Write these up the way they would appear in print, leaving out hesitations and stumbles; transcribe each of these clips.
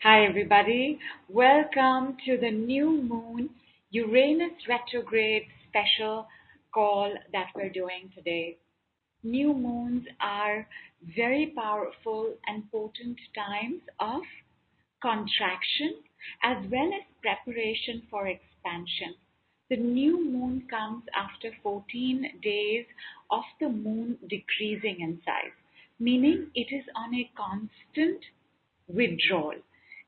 Hi, everybody. Welcome to the new Moon Uranus Retrograde Special call that we're doing today. New moons are very powerful and potent times of contraction as well as preparation for expansion. The new moon comes after 14 days of the moon decreasing in size, meaning it is on a constant withdrawal.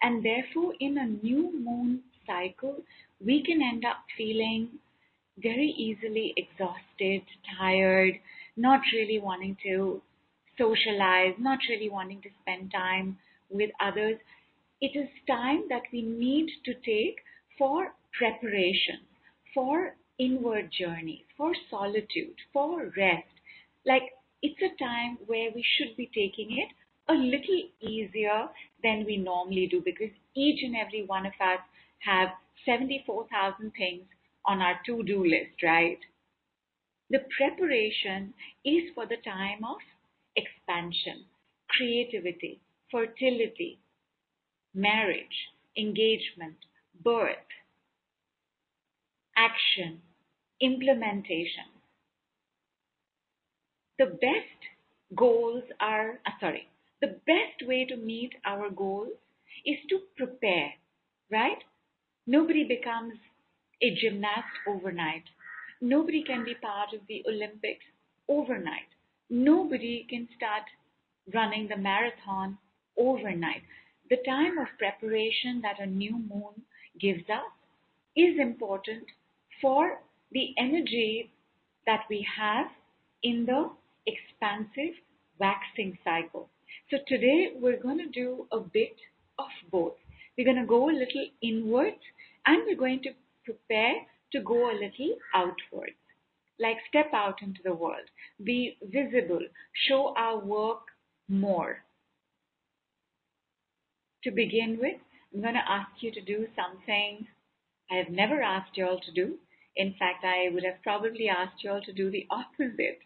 And therefore, in a new moon cycle, we can end up feeling very easily exhausted, tired, not really wanting to socialize, not really wanting to spend time with others. It is time that we need to take for preparation, for inward journeys, for solitude, for rest. Like it's a time where we should be taking it a little easier than we normally do because each and every one of us have 74,000 things on our to-do list, right? The preparation is for the time of expansion, creativity, fertility, marriage, engagement, birth, action, implementation. The best goals are, the best way to meet our goals is to prepare, right? Nobody becomes a gymnast overnight. Nobody can be part of the Olympics overnight. Nobody can start running the marathon overnight. The time of preparation that a new moon gives us is important for the energy that we have in the expansive waxing cycle. So today we're going to do a bit of both. We're going to go a little inwards and we're going to prepare to go a little outwards. Like step out into the world, be visible, show our work more. To begin with, I'm going to ask you to do something I have never asked you all to do. In fact, I would have probably asked you all to do the opposite.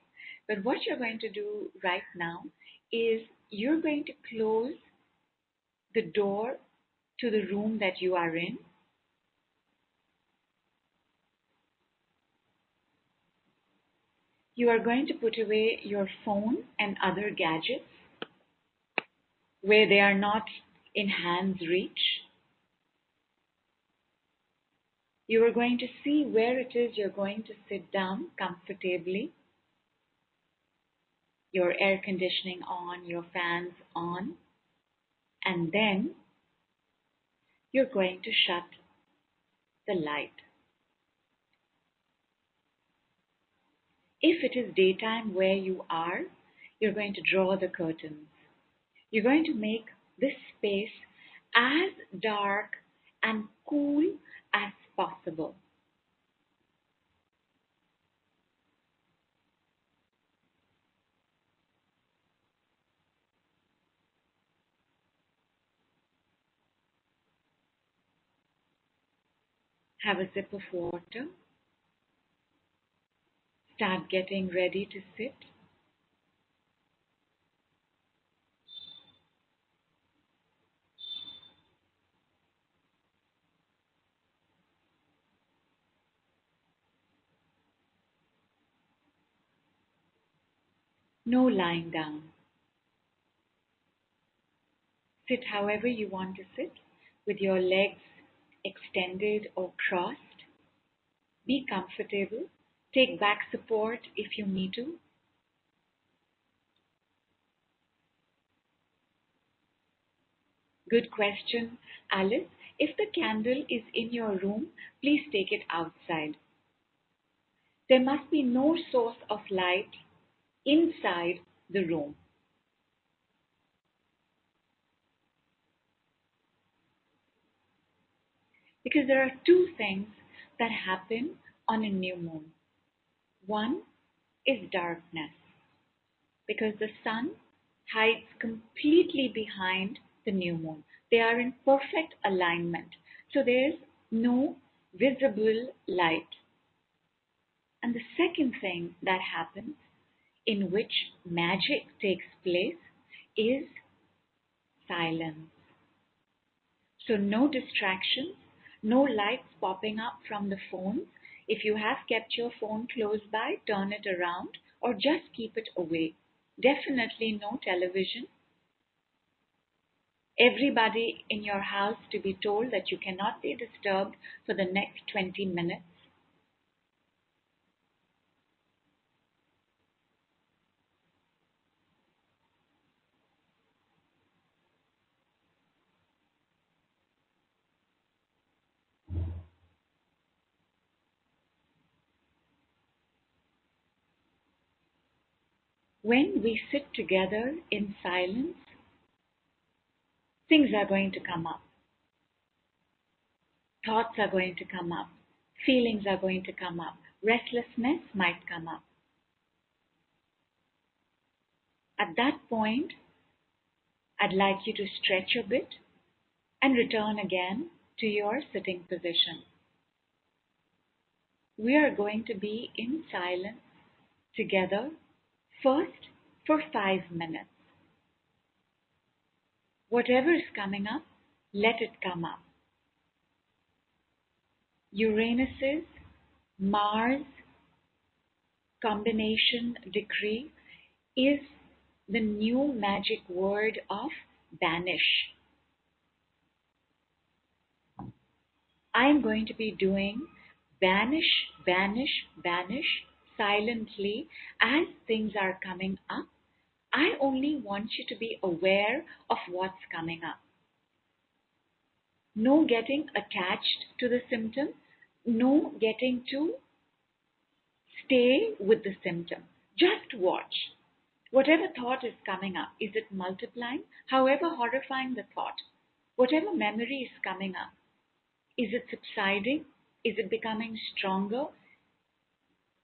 But what you're going to do right now is you're going to close the door to the room that you are in. You are going to put away your phone and other gadgets where they are not in hand's reach. You are going to see where it is you're going to sit down comfortably. Your air conditioning on, your fans on, and then you're going to shut the light. If it is daytime where you are, you're going to draw the curtains. You're going to make this space as dark and cool as possible. Have a sip of water. Start getting ready to sit. No lying down. Sit however you want to sit, with your legs extended or crossed. Be comfortable. Take back support if you need to. Good question, Alice. If the candle is in your room, please take it outside. There must be no source of light inside the room. Because there are two things that happen on a new moon. One is darkness, because the sun hides completely behind the new moon. They are in perfect alignment. So there is no visible light. And the second thing that happens in which magic takes place is silence. So no distractions, no lights popping up from the phones. If you have kept your phone close by, turn it around or just keep it away. Definitely no television. Everybody in your house to be told that you cannot be disturbed for the next 20 minutes. When we sit together in silence, things are going to come up. Thoughts are going to come up. Feelings are going to come up. Restlessness might come up. At that point, I'd like you to stretch a bit and return again to your sitting position. We are going to be in silence together first for 5 minutes. Whatever is coming up, let it come up. Uranus's Mars combination decree is the new magic word of banish. I'm going to be doing banish, banish, banish silently as things are coming up. I only want you to be aware of what's coming up. No getting attached to the symptom, no getting to stay with the symptom. Just watch. Whatever thought is coming up, is it multiplying? However horrifying the thought, whatever memory is coming up, is it subsiding? Is it becoming stronger?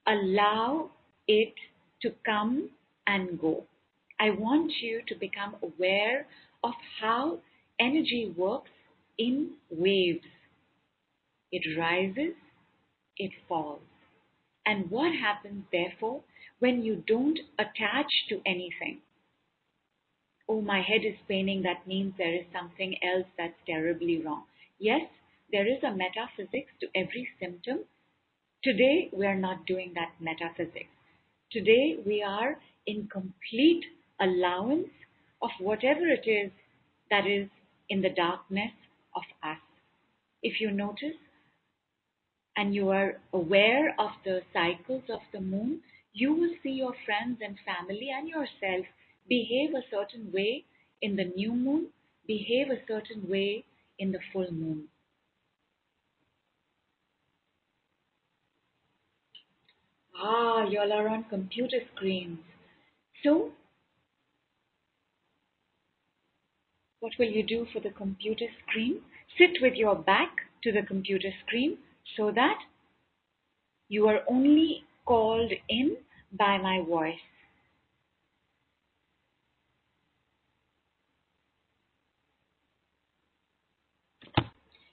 Allow it to come and go. I want you to become aware of how energy works in waves. It rises, it falls. And what happens, therefore, when you don't attach to anything? Oh, my head is paining, that means there is something else that's terribly wrong. Yes, there is a metaphysics to every symptom. Today, we are not doing that metaphysics. Today, we are in complete allowance of whatever it is that is in the darkness of us. If you notice and you are aware of the cycles of the moon, you will see your friends and family and yourself behave a certain way in the new moon, behave a certain way in the full moon. Ah, you all are on computer screens. So, what will you do for the computer screen? Sit with your back to the computer screen so that you are only called in by my voice.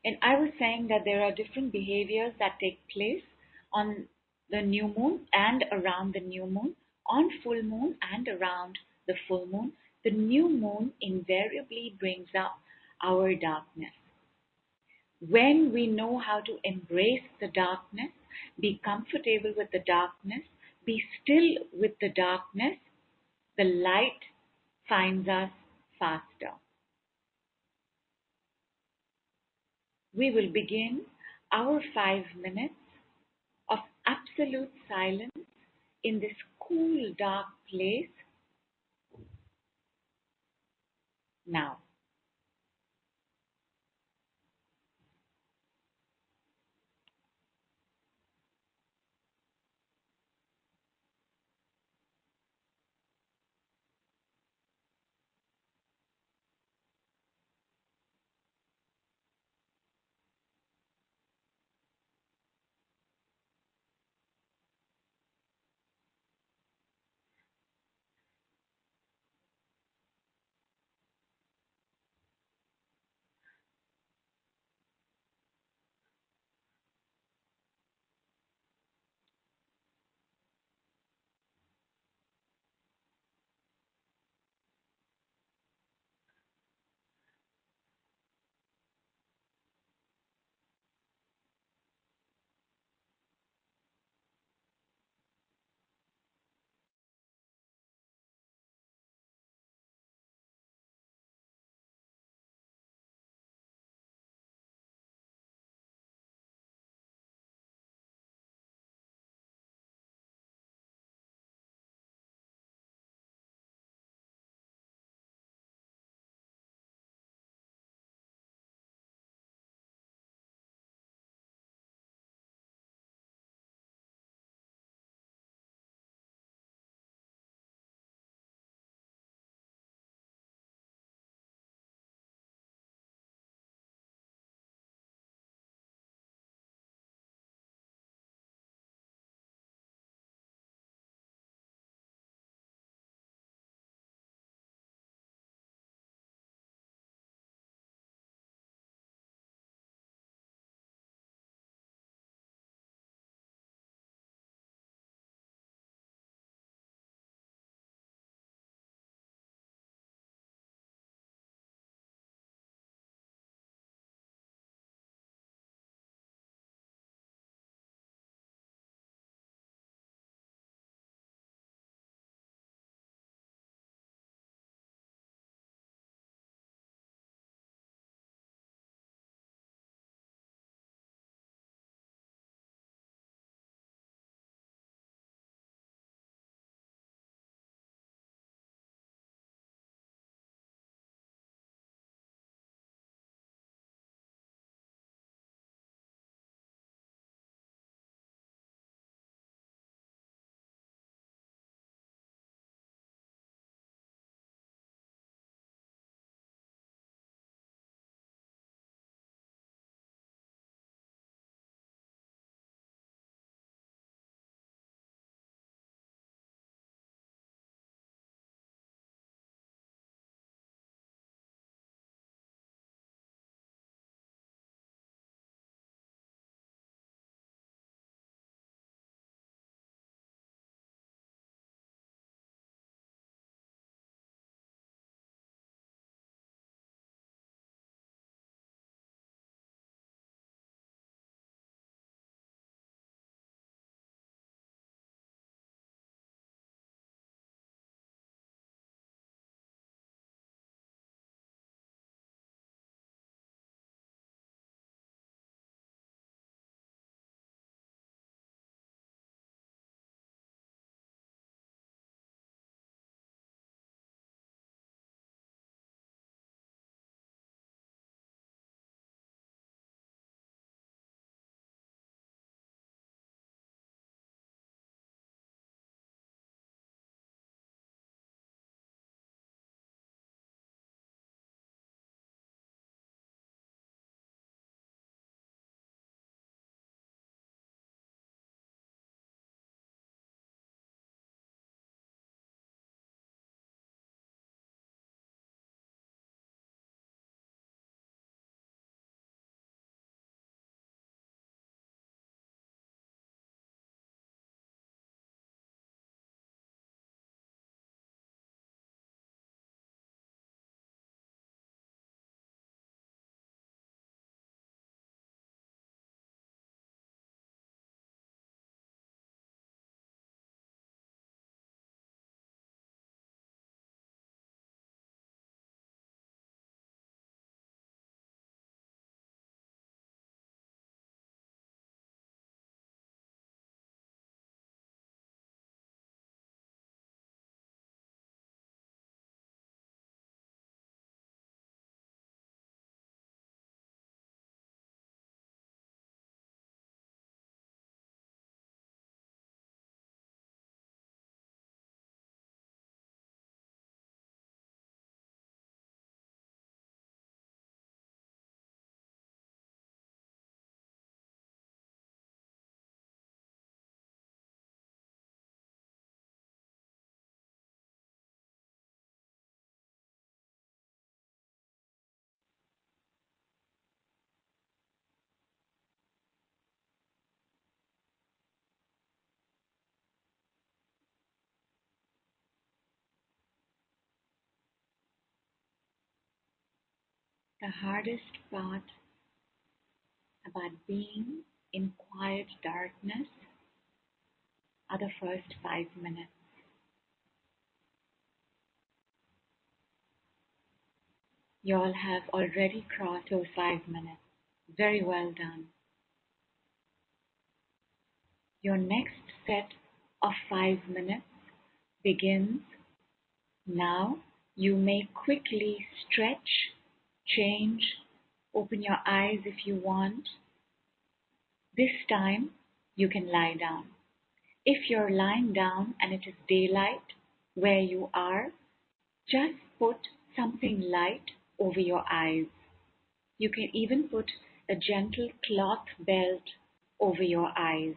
And I was saying that there are different behaviors that take place on the new moon and around the new moon, on full moon and around the full moon. The new moon invariably brings up our darkness. When we know how to embrace the darkness, be comfortable with the darkness, be still with the darkness, the light finds us faster. We will begin our 5 minutes of absolute silence in this cool, dark place now. The hardest part about being in quiet darkness are the first 5 minutes. You all have already crossed those 5 minutes. Very well done. Your next set of 5 minutes begins now. You may quickly stretch, change, open your eyes if you want. This time you can lie down. If you're lying down and it is daylight where you are, just put something light over your eyes. You can even put a gentle cloth belt over your eyes.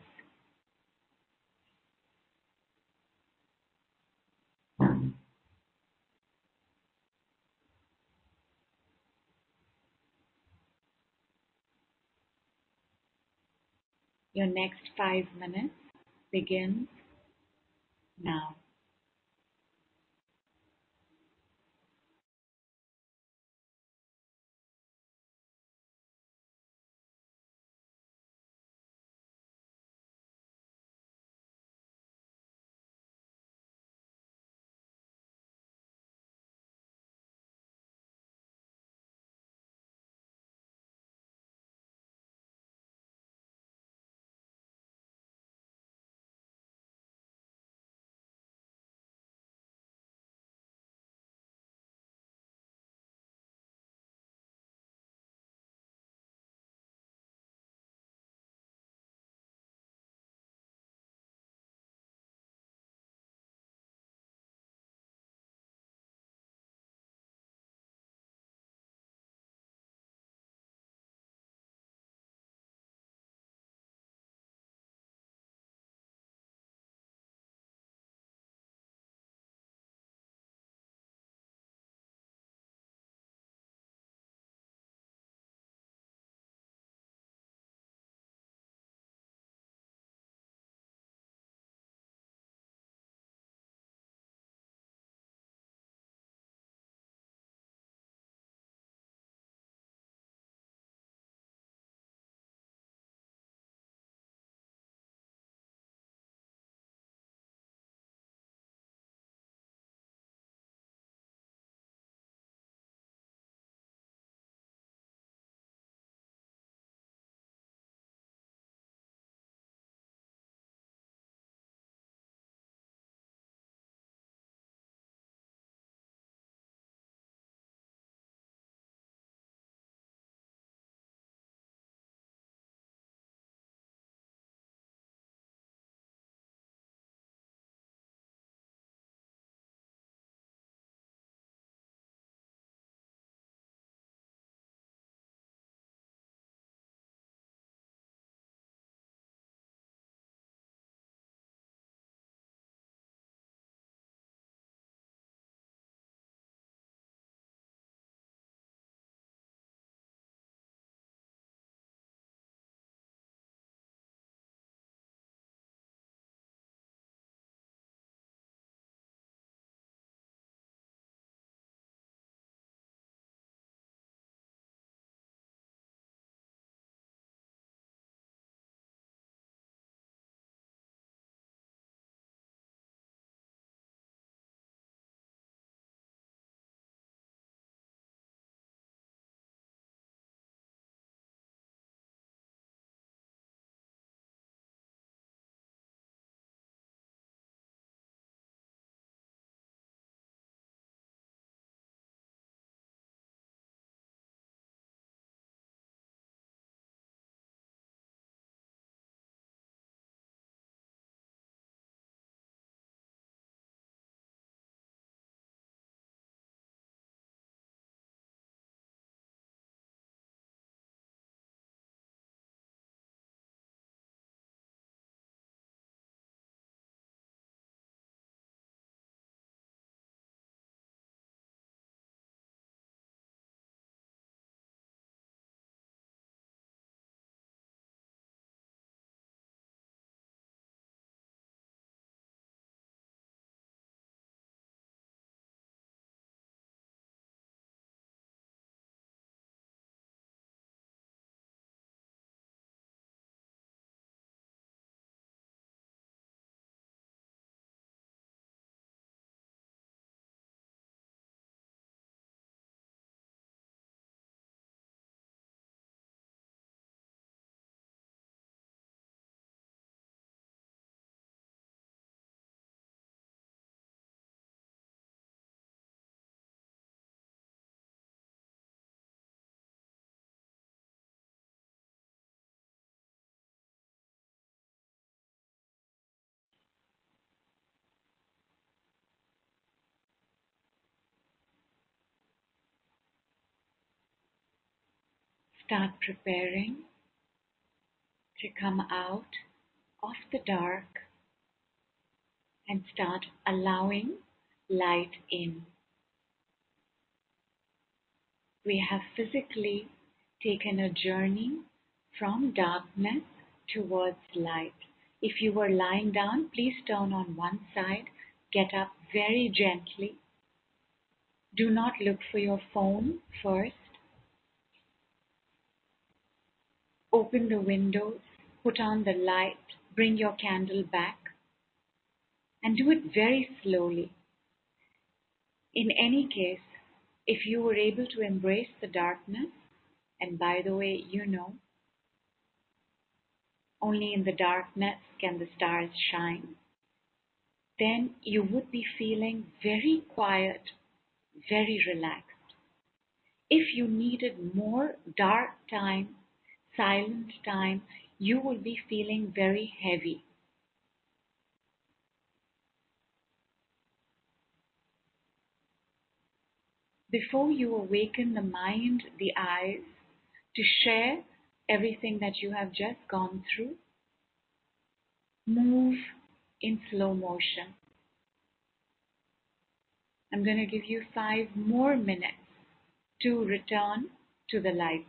Your next 5 minutes begins now. Start preparing to come out of the dark and start allowing light in. We have physically taken a journey from darkness towards light. If you were lying down, please turn on one side, get up very gently. Do not look for your phone first. Open the windows, put on the light, bring your candle back, and do it very slowly. In any case, if you were able to embrace the darkness, and by the way, you know, only in the darkness can the stars shine, then you would be feeling very quiet, very relaxed. If you needed more dark time, silent time, you will be feeling very heavy. Before you awaken the mind, the eyes, to share everything that you have just gone through, move in slow motion. I'm going to give you 5 more minutes to return to the light.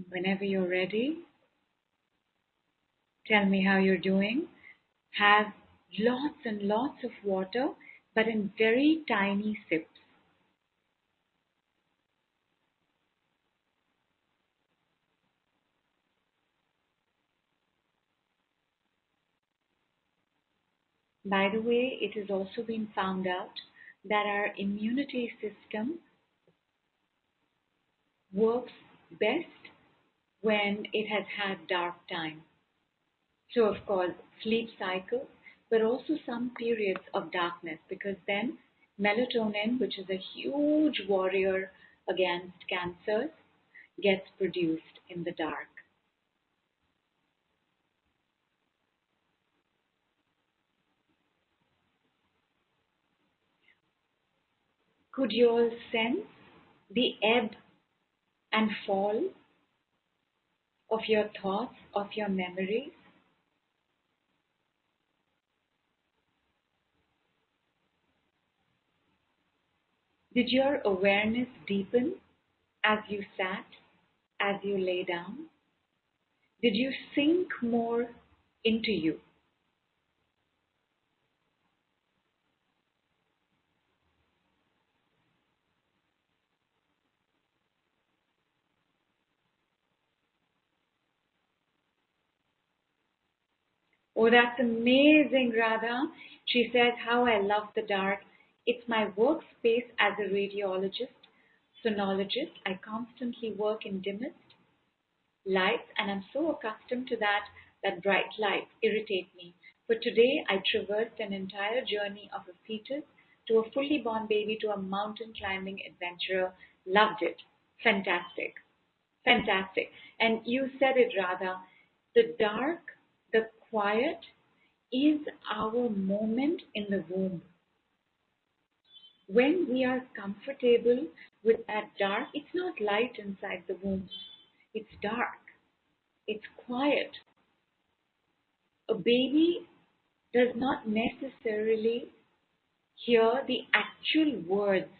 Whenever you're ready, tell me how you're doing. Have lots and lots of water, but in very tiny sips. By the way, it has also been found out that our immunity system works best when it has had dark time. So, of course, sleep cycles, but also some periods of darkness, because then melatonin, which is a huge warrior against cancers, gets produced in the dark. Could you all sense the ebb and fall of your thoughts, of your memories? Did your awareness deepen as you sat, as you lay down? Did you sink more into you? Oh, that's amazing, Radha. She says, how I love the dark. It's my workspace as a radiologist, sonologist. I constantly work in dimmest lights, and I'm so accustomed to that bright lights irritate me. But today I traversed an entire journey of a fetus to a fully born baby to a mountain climbing adventurer. Loved it. Fantastic. Fantastic. And you said it, Radha. The dark, the quiet is our moment in the womb. When we are comfortable with that dark, it's not light inside the womb, it's dark, it's quiet. A baby does not necessarily hear the actual words,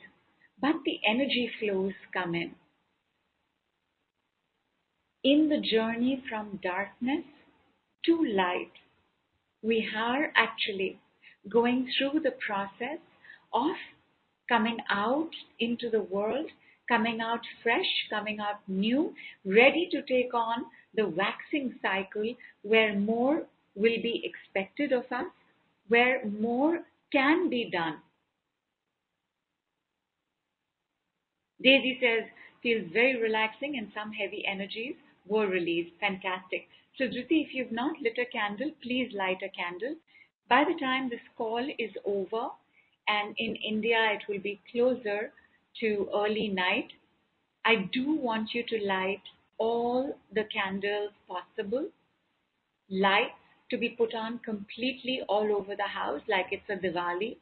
but the energy flows come in. In the journey from darkness to light, we are actually going through the process of coming out into the world, coming out fresh, coming out new, ready to take on the waxing cycle where more will be expected of us, where more can be done. Daisy says, feels very relaxing and some heavy energies were released. Fantastic. So, Jyoti, if you've not lit a candle, please light a candle. By the time this call is over, and in India it will be closer to early night, I do want you to light all the candles possible. Lights to be put on completely all over the house like it's a Diwali,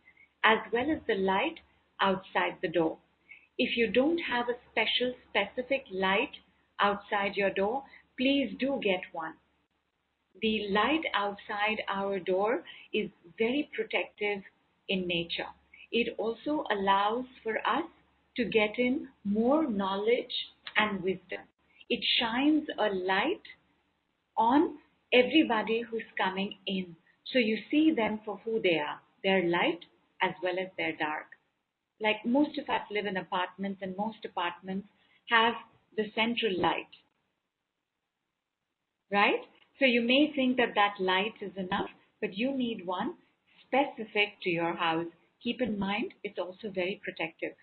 as well as the light outside the door. If you don't have a special specific light outside your door, please do get one. The light outside our door is very protective in nature. It also allows for us to get in more knowledge and wisdom. It shines a light on everybody who's coming in. So you see them for who they are, their light as well as their dark. Like most of us live in apartments, and most apartments have the central light, right? So you may think that that light is enough, but you need one specific to your house. Keep in mind, it's also very protective.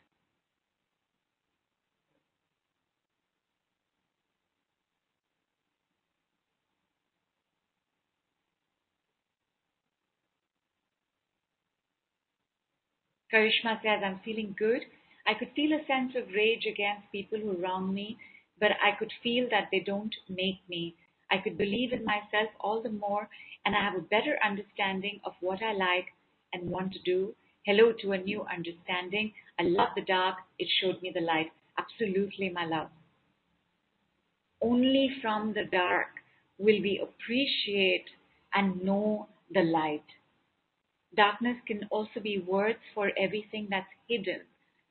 Karishma says, I'm feeling good. I could feel a sense of rage against people who wrong me, but I could feel that they don't make me. I could believe in myself all the more, and I have a better understanding of what I like and want to do. Hello to a new understanding. I love the dark. It showed me the light. Absolutely, my love. Only from the dark will we appreciate and know the light. Darkness can also be words for everything that's hidden,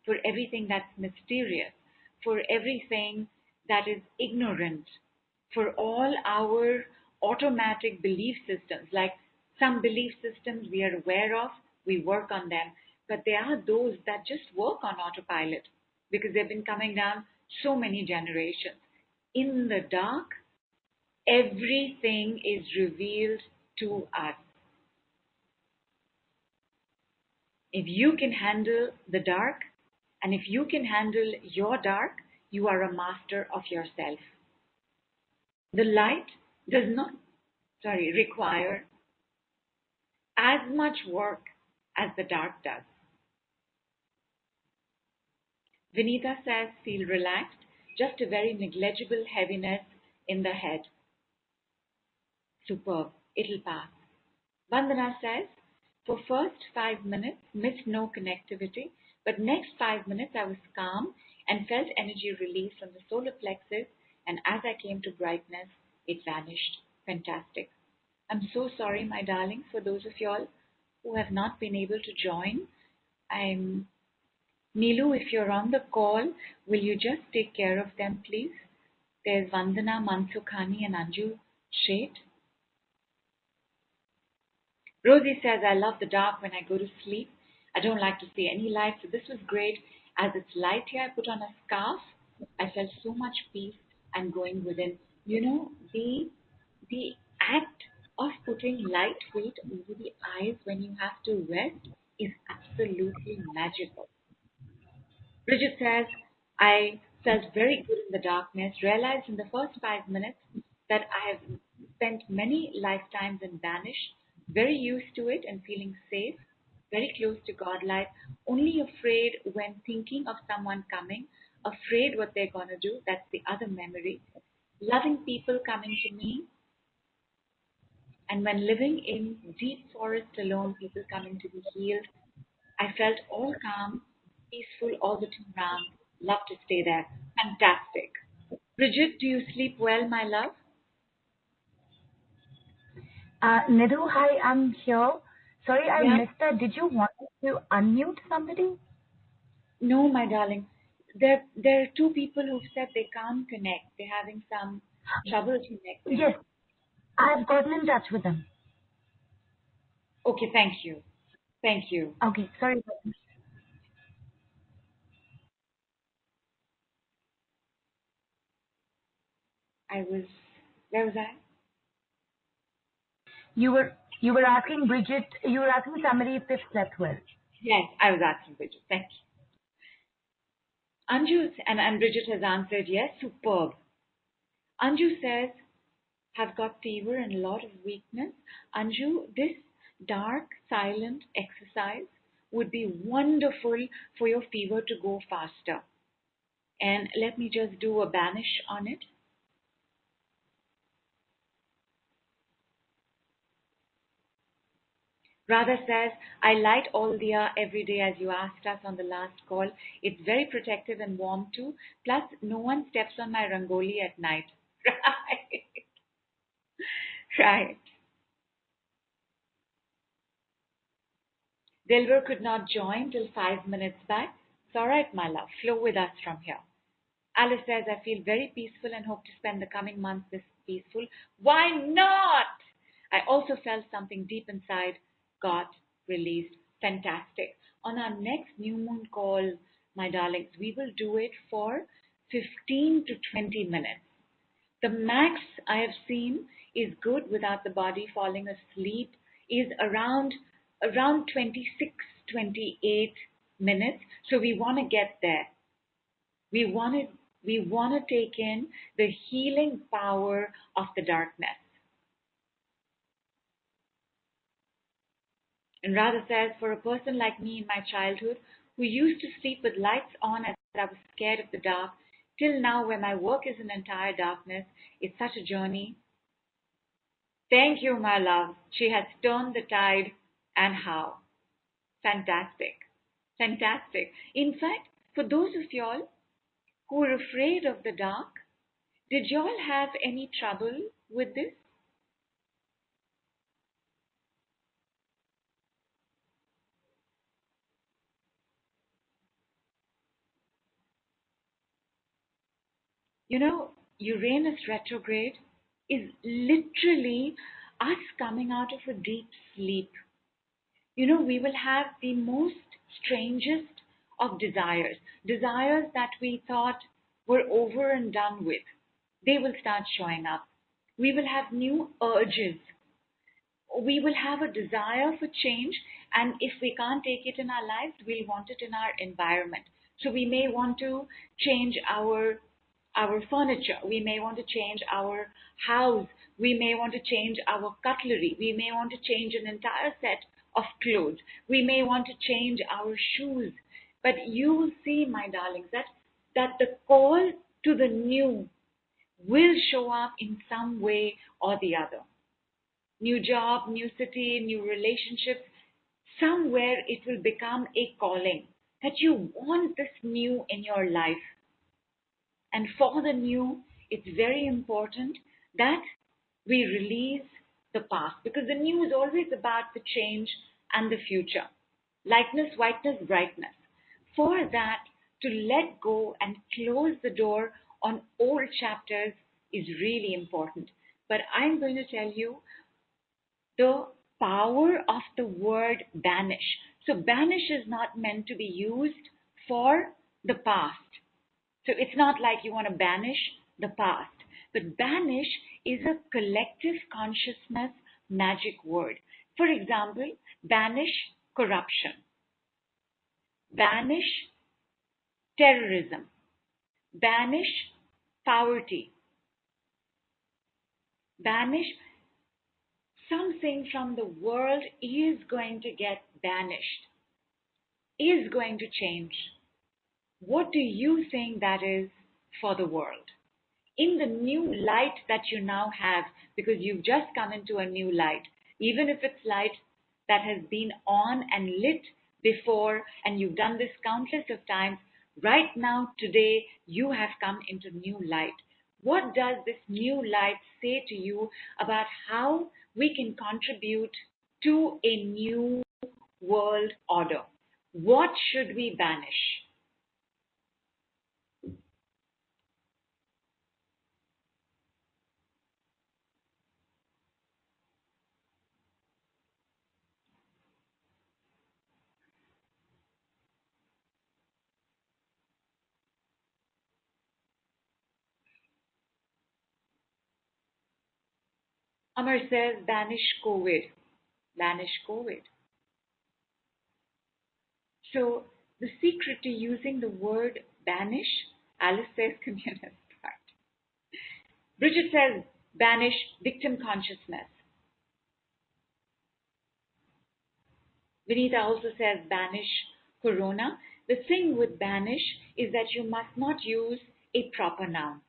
for everything that's mysterious, for everything that is ignorant, for all our automatic belief systems. Like some belief systems we are aware of, we work on them, but there are those that just work on autopilot because they've been coming down so many generations. In the dark, everything is revealed to us. If you can handle the dark, and if you can handle your dark, you are a master of yourself. The light does not, require as much work as the dark does. Vinita says, feel relaxed, just a very negligible heaviness in the head. Superb, it'll pass. Vandana says, for first 5 minutes, missed no connectivity, but next 5 minutes I was calm and felt energy release from the solar plexus, and as I came to brightness, it vanished. Fantastic. I'm so sorry, my darlings, for those of y'all who have not been able to join. Neelu, if you're on the call, will you just take care of them, please? There's Vandana, Mansukhani, and Anju Sheth. Rosie says, I love the dark when I go to sleep. I don't like to see any light, so this was great. As it's light here, I put on a scarf. I felt so much peace and going within. You know, the act of putting light weight over the eyes when you have to rest is absolutely magical. Bridget says, I felt very good in the darkness, realized in the first 5 minutes that I have spent many lifetimes in Danish, very used to it and feeling safe, very close to Godlike, only afraid when thinking of someone coming, afraid what they're going to do. That's the other memory. Loving people coming to me, and when living in deep forest alone, people coming to be healed, I felt all calm, peaceful all the time round. Love to stay there. Fantastic. Bridget, do you sleep well, my love? Nidhu, hi, I'm here. Sorry, I Yeah. missed that. Did you want to unmute somebody? No, my darling. There are two people who've said they can't connect. They're having some trouble connecting. Yes, I've gotten in touch with them. Okay, thank you. Thank you. Okay, sorry. Where was I? You were asking Bridget. You were asking somebody if they've slept well. Yes, I was asking Bridget. Thank you. Anju, and Bridget has answered yes, superb. Anju says, have got fever and a lot of weakness. Anju, this dark, silent exercise would be wonderful for your fever to go faster. And let me just do a banish on it. Radha says, I light all diya every day as you asked us on the last call. It's very protective and warm too. Plus, no one steps on my rangoli at night. Right. Right. Dilber could not join till 5 minutes back. It's all right, my love. Flow with us from here. Alice says, I feel very peaceful and hope to spend the coming months this peaceful. Why not? I also felt something deep inside got released. Fantastic. On our next new moon call, my darlings, we will do it for 15 to 20 minutes. The max I have seen is good without the body falling asleep is around 26, 28 minutes. So we want to get there. We want to take in the healing power of the darkness. And Radha says, for a person like me in my childhood, who used to sleep with lights on as I was scared of the dark, till now where my work is in entire darkness, it's such a journey. Thank you, my love. She has turned the tide, and how? Fantastic. Fantastic. In fact, for those of y'all who are afraid of the dark, did y'all have any trouble with this? You know, Uranus retrograde is literally us coming out of a deep sleep. You know, we will have the most strangest of desires, desires that we thought were over and done with. They will start showing up. We will have new urges. We will have a desire for change, and if we can't take it in our lives, we'll want it in our environment. So we may want to change our furniture, we may want to change our house, we may want to change our cutlery, we may want to change an entire set of clothes, we may want to change our shoes. But you will see, my darlings, that the call to the new will show up in some way or the other. New job, new city, new relationships, somewhere it will become a calling that you want this new in your life. And for the new, it's very important that we release the past, because the new is always about the change and the future. Lightness, whiteness, brightness. For that, to let go and close the door on old chapters is really important. But I'm going to tell you the power of the word banish. So, banish is not meant to be used for the past. So, it's not like you want to banish the past. But banish is a collective consciousness magic word. For example, banish corruption, banish terrorism, banish poverty, banish something from the world is going to get banished, is going to change. What do you think that is for the world? In the new light that you now have, because you've just come into a new light, even if it's light that has been on and lit before, and you've done this countless of times. Right now, today, you have come into new light. What does this new light say to you about how we can contribute to a new world order? What should we banish? Amar says, banish COVID. Banish COVID. So, the secret to using the word banish, Alice says, communist part. Bridget says, banish victim consciousness. Vinita also says, banish corona. The thing with banish is that you must not use a proper noun.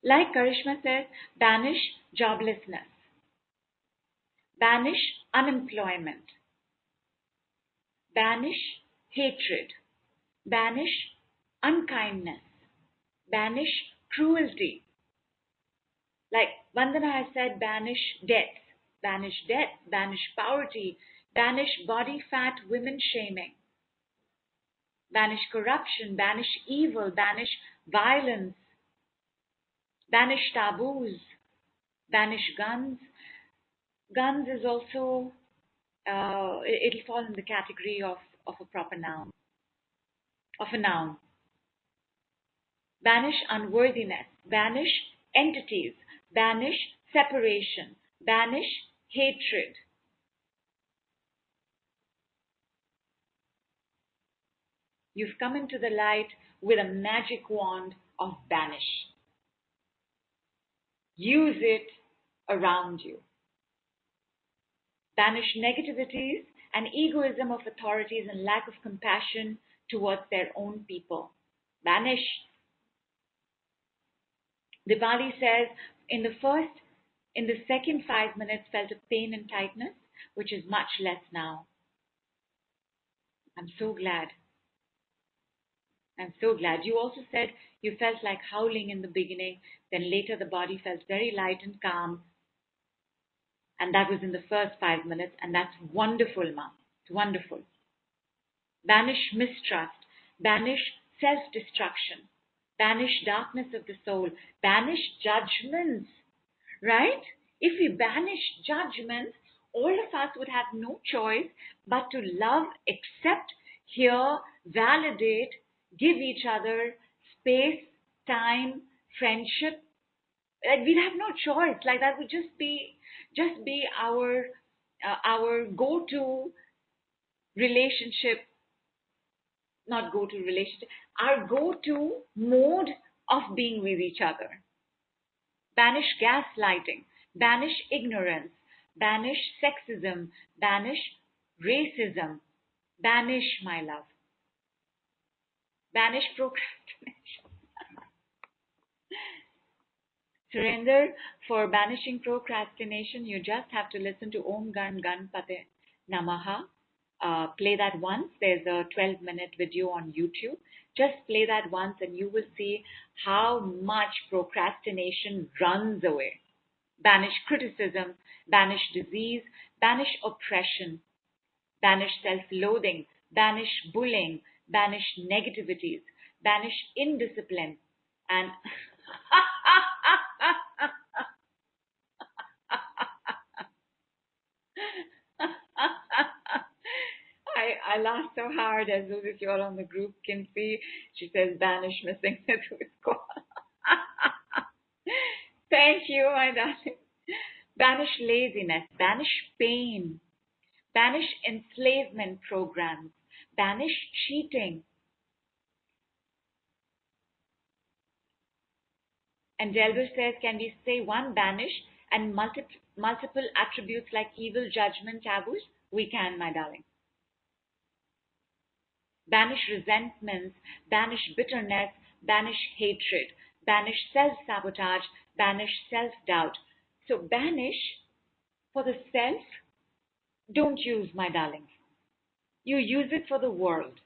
Like Karishma says, banish joblessness, banish unemployment, banish hatred, banish unkindness, banish cruelty. Like Vandana has said, banish death, banish poverty, banish body fat women shaming, banish corruption, banish evil, banish violence, banish taboos, banish guns. Guns is also, it'll fall in the category of a proper noun, of a noun. Banish unworthiness, banish entities, banish separation, banish hatred. You've come into the light with a magic wand of banish. Use it around you. Banish negativities and egoism of authorities and lack of compassion towards their own people. Banish. Diwali says, in the second 5 minutes felt a pain and tightness, which is much less now. I'm so glad. I'm so glad. You also said you felt like howling in the beginning, then later the body felt very light and calm. And that was in the first 5 minutes, and that's wonderful, Ma. It's wonderful. Banish mistrust, banish self-destruction, banish darkness of the soul, banish judgments, right? If we banish judgments, all of us would have no choice but to love, accept, hear, validate, give each other space, time, friendship. Like we'd have no choice. Like that would just be our go-to relationship, not go-to relationship, our go-to mode of being with each other. Banish gaslighting, banish ignorance, banish sexism, banish racism, banish, my love, banish procrastination. Surrender, for banishing procrastination, you just have to listen to Om Gan Ganpate Namaha. Play that once. There's a 12-minute video on YouTube. Just play that once and you will see how much procrastination runs away. Banish criticism, banish disease, banish oppression, banish self-loathing, banish bullying, banish negativities, banish indiscipline, and I laugh so hard, as those of you all on the group can see. She says, banish missing Nidhu's call. Thank you, my darling. Banish laziness, banish pain, banish enslavement programs, banish cheating. And Delbert says, can we say one banish and multiple attributes like evil, judgment, taboos? We can, my darling. Banish resentments, banish bitterness, banish hatred, banish self-sabotage, banish self-doubt. So banish for the self, don't use, my darlings. You use it for the world.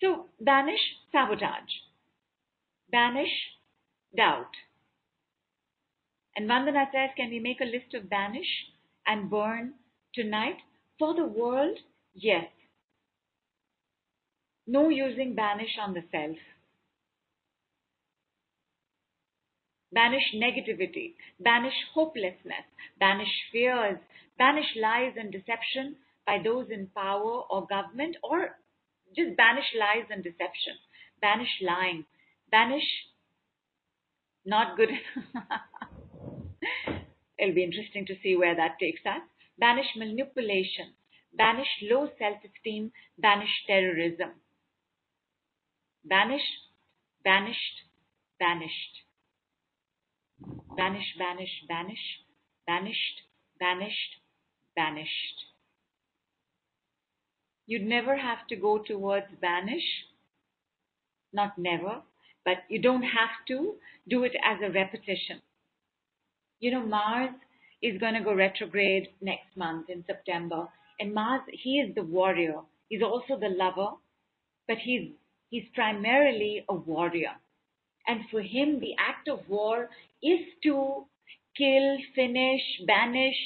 So banish sabotage, banish doubt. And Vandana says, can we make a list of banish and burn tonight? For the world, yes. No using banish on the self. Banish negativity, banish hopelessness, banish fears, banish lies and deception by those in power or government, or just banish lies and deception. Banish lying, banish not good. It'll be interesting to see where that takes us. Banish manipulation, banish low self-esteem, banish terrorism. Banish, banished, banished. Banish, banish, banish, banished, banished, banished. You'd never have to go towards banish, not never, but you don't have to do it as a repetition. You know, Mars is going to go retrograde next month in September, and Mars, he is the warrior. He's also the lover, but he's primarily a warrior. And for him, the act of war is to kill, finish, banish,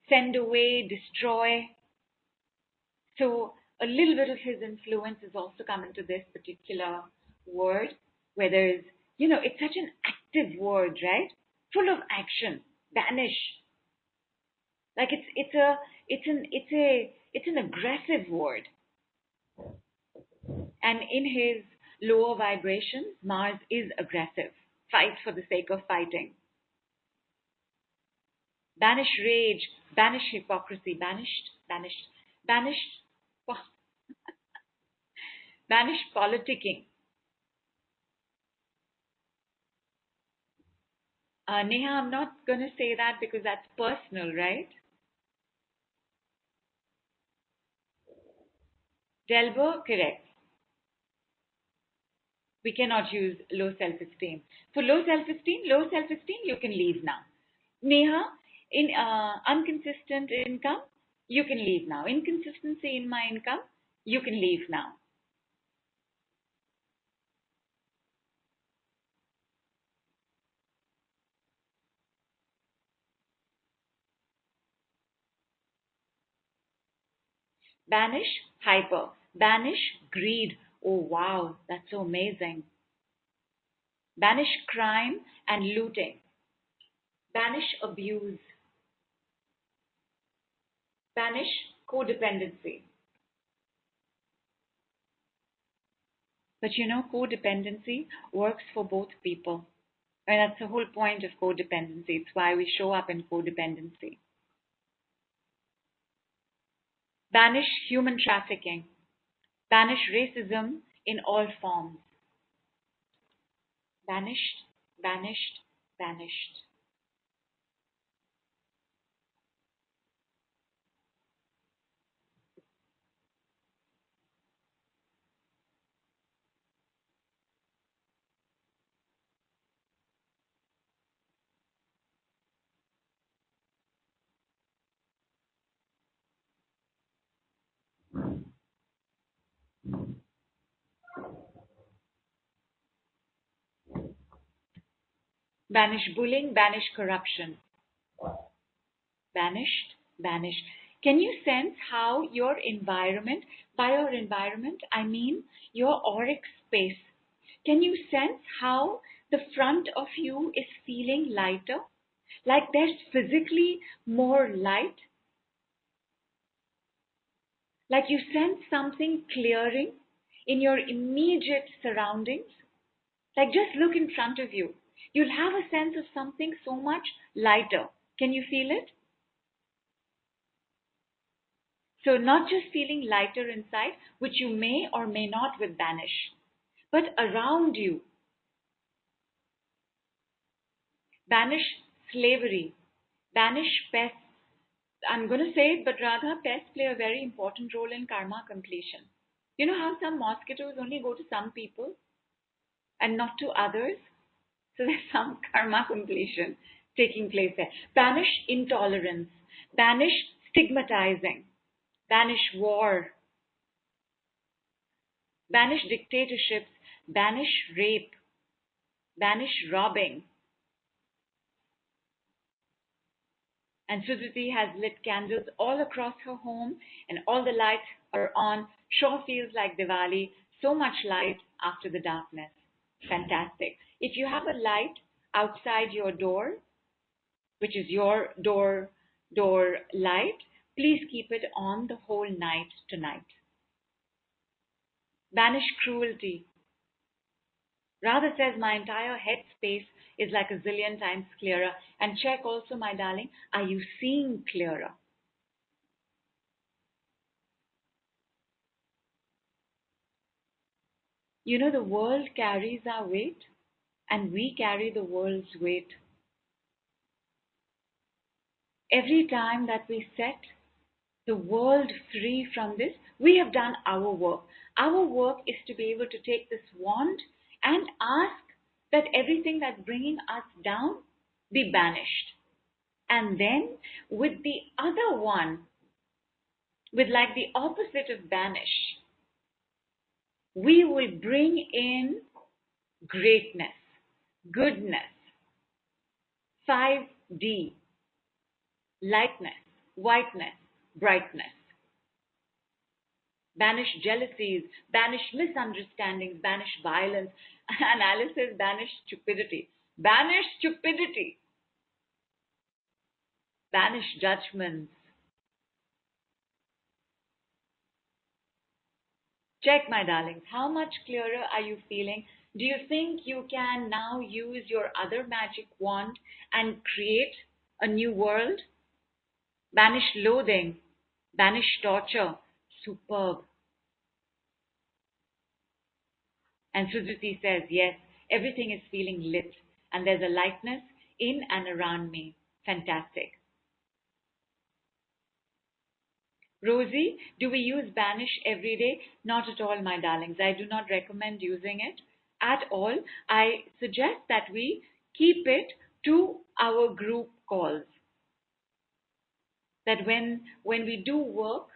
send away, destroy. So a little bit of his influence is also coming to this particular word, where there's, you know, it's such an active word, right? Full of action, banish. Like it's an aggressive word. And in his lower vibrations, Mars is aggressive. Fight for the sake of fighting. Banish rage, banish hypocrisy, banished, banished, banished, banish politicking. Neha, I'm not going to say that because that's personal, right? Delbo, correct. We cannot use low self-esteem. For low self-esteem, you can leave now. Neha, in inconsistent income, you can leave now. Inconsistency in my income, you can leave now. Banish hyper, banish greed. Oh wow, that's so amazing. Banish crime and looting. Banish abuse. Banish codependency. But you know, codependency works for both people. And that's the whole point of codependency. It's why we show up in codependency. Banish human trafficking. Banish racism in all forms. Banished, banished, banished. Banish bullying, banish corruption. Banished, banished. Can you sense how your environment, by your environment, I mean your auric space, can you sense how the front of you is feeling lighter? Like there's physically more light? Like you sense something clearing in your immediate surroundings? Like just look in front of you. You'll have a sense of something so much lighter. Can you feel it? So not just feeling lighter inside, which you may or may not with banish, but around you. Banish slavery, banish pests. I'm going to say it, but Radha, pests play a very important role in karma completion. You know how some mosquitoes only go to some people and not to others? So there's some karma completion taking place there. Banish intolerance, banish stigmatizing, banish war, banish dictatorships, banish rape, banish robbing. And Sudhriti has lit candles all across her home, and all the lights are on. Sure feels like Diwali. So much light after the darkness. Fantastic. If you have a light outside your door, which is your door light, please keep it on the whole night tonight. Banish cruelty. Radha says my entire head space is like a zillion times clearer. And check also, my darling, are you seeing clearer? You know, the world carries our weight, and we carry the world's weight. Every time that we set the world free from this, we have done our work. Our work is to be able to take this wand and ask that everything that's bringing us down be banished. And then with the other one, with like the opposite of banish, we will bring in greatness, goodness, 5D, lightness, whiteness, brightness. Banish jealousies, banish misunderstandings, banish violence. And Alice says banish stupidity. Banish stupidity. Banish judgments. Check, my darlings, how much clearer are you feeling? Do you think you can now use your other magic wand and create a new world? Banish loathing, banish torture. Superb. And Sudhriti says, yes, everything is feeling lit and there's a lightness in and around me. Fantastic. Rosie, do we use banish every day? Not at all, my darlings. I do not recommend using it at all. I suggest that we keep it to our group calls. That when we do work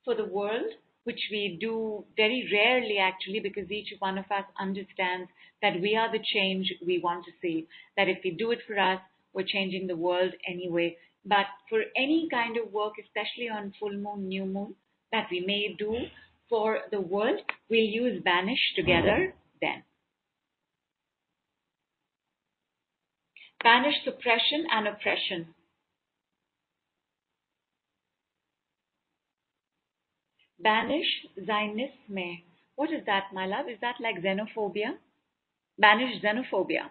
for the world, which we do very rarely actually, because each one of us understands that we are the change we want to see, that if we do it for us, we're changing the world anyway. But for any kind of work, especially on full moon, new moon, that we may do for the world, we'll use banish together then. Banish suppression and oppression. Banish Zionisme. What is that, my love? Is that like xenophobia? Banish xenophobia.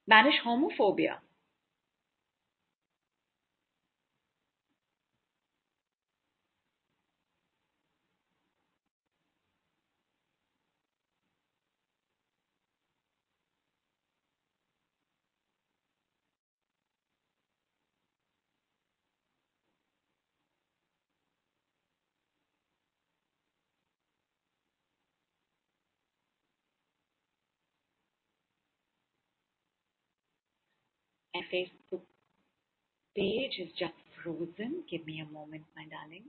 Banish homophobia. And Facebook page is just frozen. Give me a moment, my darling.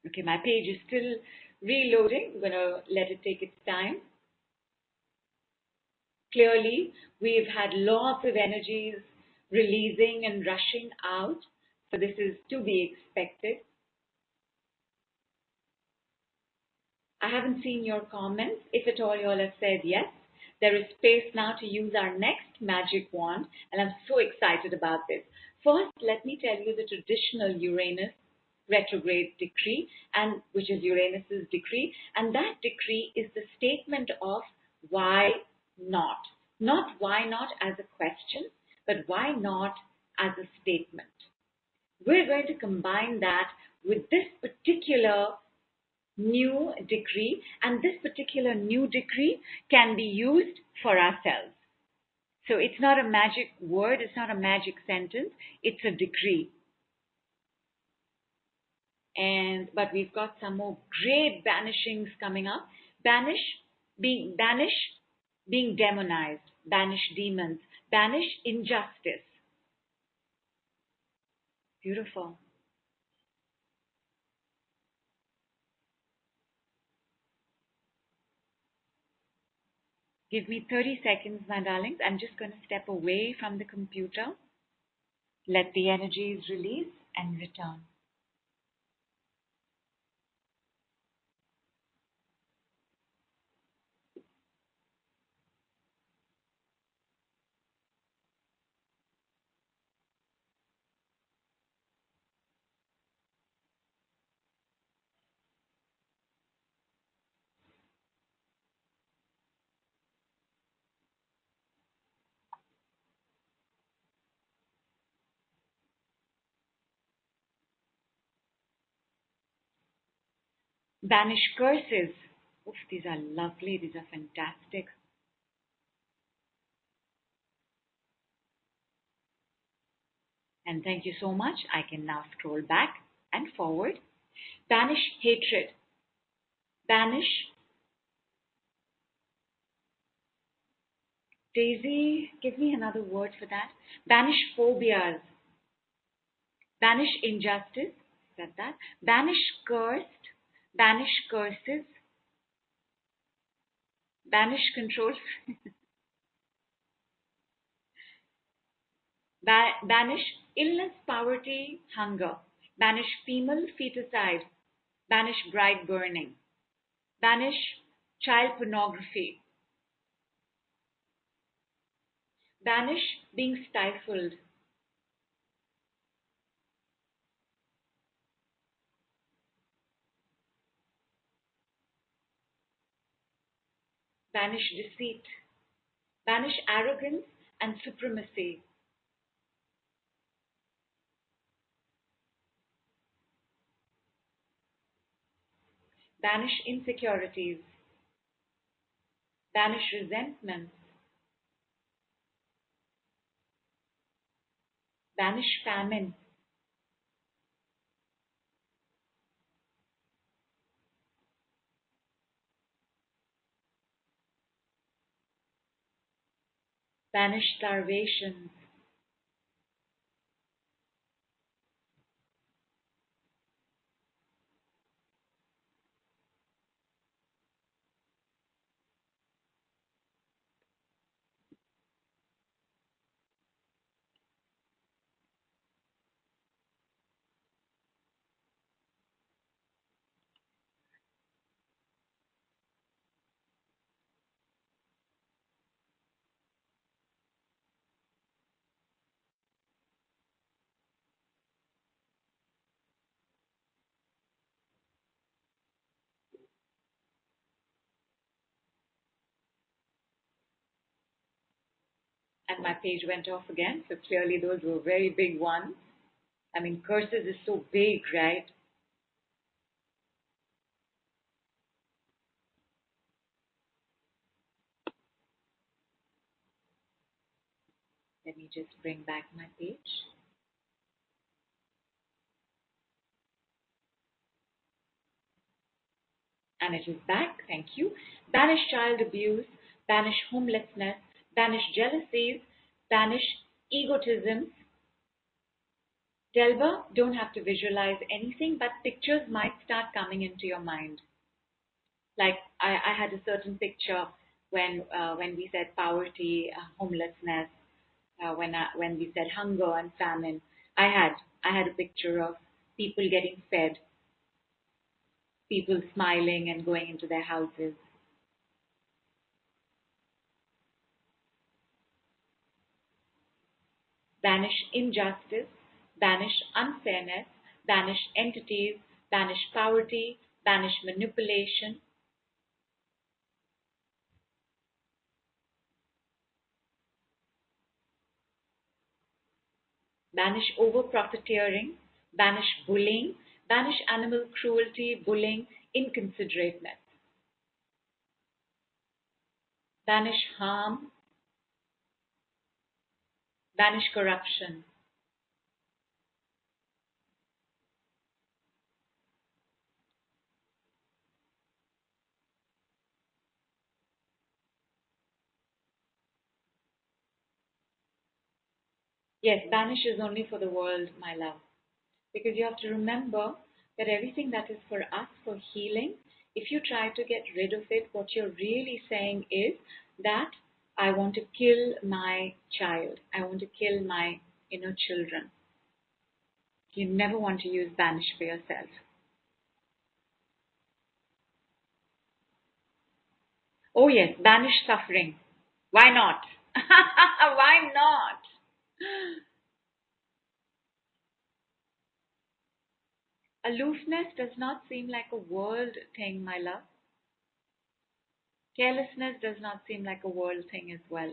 Okay, my page is still reloading. I'm going to let it take its time. Clearly, we've had lots of energies releasing and rushing out. So this is to be expected. I haven't seen your comments. If at all you all have said yes, there is space now to use our next magic wand. And I'm so excited about this. First, let me tell you the traditional Uranus retrograde decree, and which is Uranus's decree, and that decree is the statement of why not. Not why not as a question, but why not as a statement. We're going to combine that with this particular new decree, and this particular new decree can be used for ourselves. So it's not a magic word, it's not a magic sentence, it's a decree. But we've got some more great banishings coming up. Banish, being demonized, banish demons, banish injustice. Beautiful. Give me 30 seconds, my darlings. I'm just going to step away from the computer, let the energies release, and return. Banish curses. Oof, these are lovely. These are fantastic. And thank you so much. I can now scroll back and forward. Banish hatred. Banish. Daisy, give me another word for that. Banish phobias. Banish injustice. Said that. Banish cursed. Banish curses. Banish control. Banish illness, poverty, hunger. Banish female feticide. Banish bride burning. Banish child pornography. Banish being stifled. Banish deceit. Banish arrogance and supremacy. Banish insecurities. Banish resentments. Banish famine. Banish starvation. And my page went off again. So clearly those were very big ones. I mean, curses is so big, right? Let me just bring back my page. And it is back. Thank you. Banish child abuse. Banish homelessness. Banish jealousies. Banish egotism. Delva, don't have to visualize anything, but pictures might start coming into your mind. Like I had a certain picture when we said poverty, homelessness, when we said hunger and famine. I had a picture of people getting fed, people smiling and going into their houses. Banish injustice, banish unfairness, banish entities, banish poverty, banish manipulation, banish over profiteering, banish bullying, banish animal cruelty, bullying, inconsiderateness. Banish harm, banish corruption. Yes, banish is only for the world, my love. Because you have to remember that everything that is for us, for healing, if you try to get rid of it, what you're really saying is that I want to kill my child. I want to kill my inner children. You never want to use banish for yourself. Oh, yes, banish suffering. Why not? Why not? Aloofness does not seem like a world thing, my love. Carelessness does not seem like a world thing as well.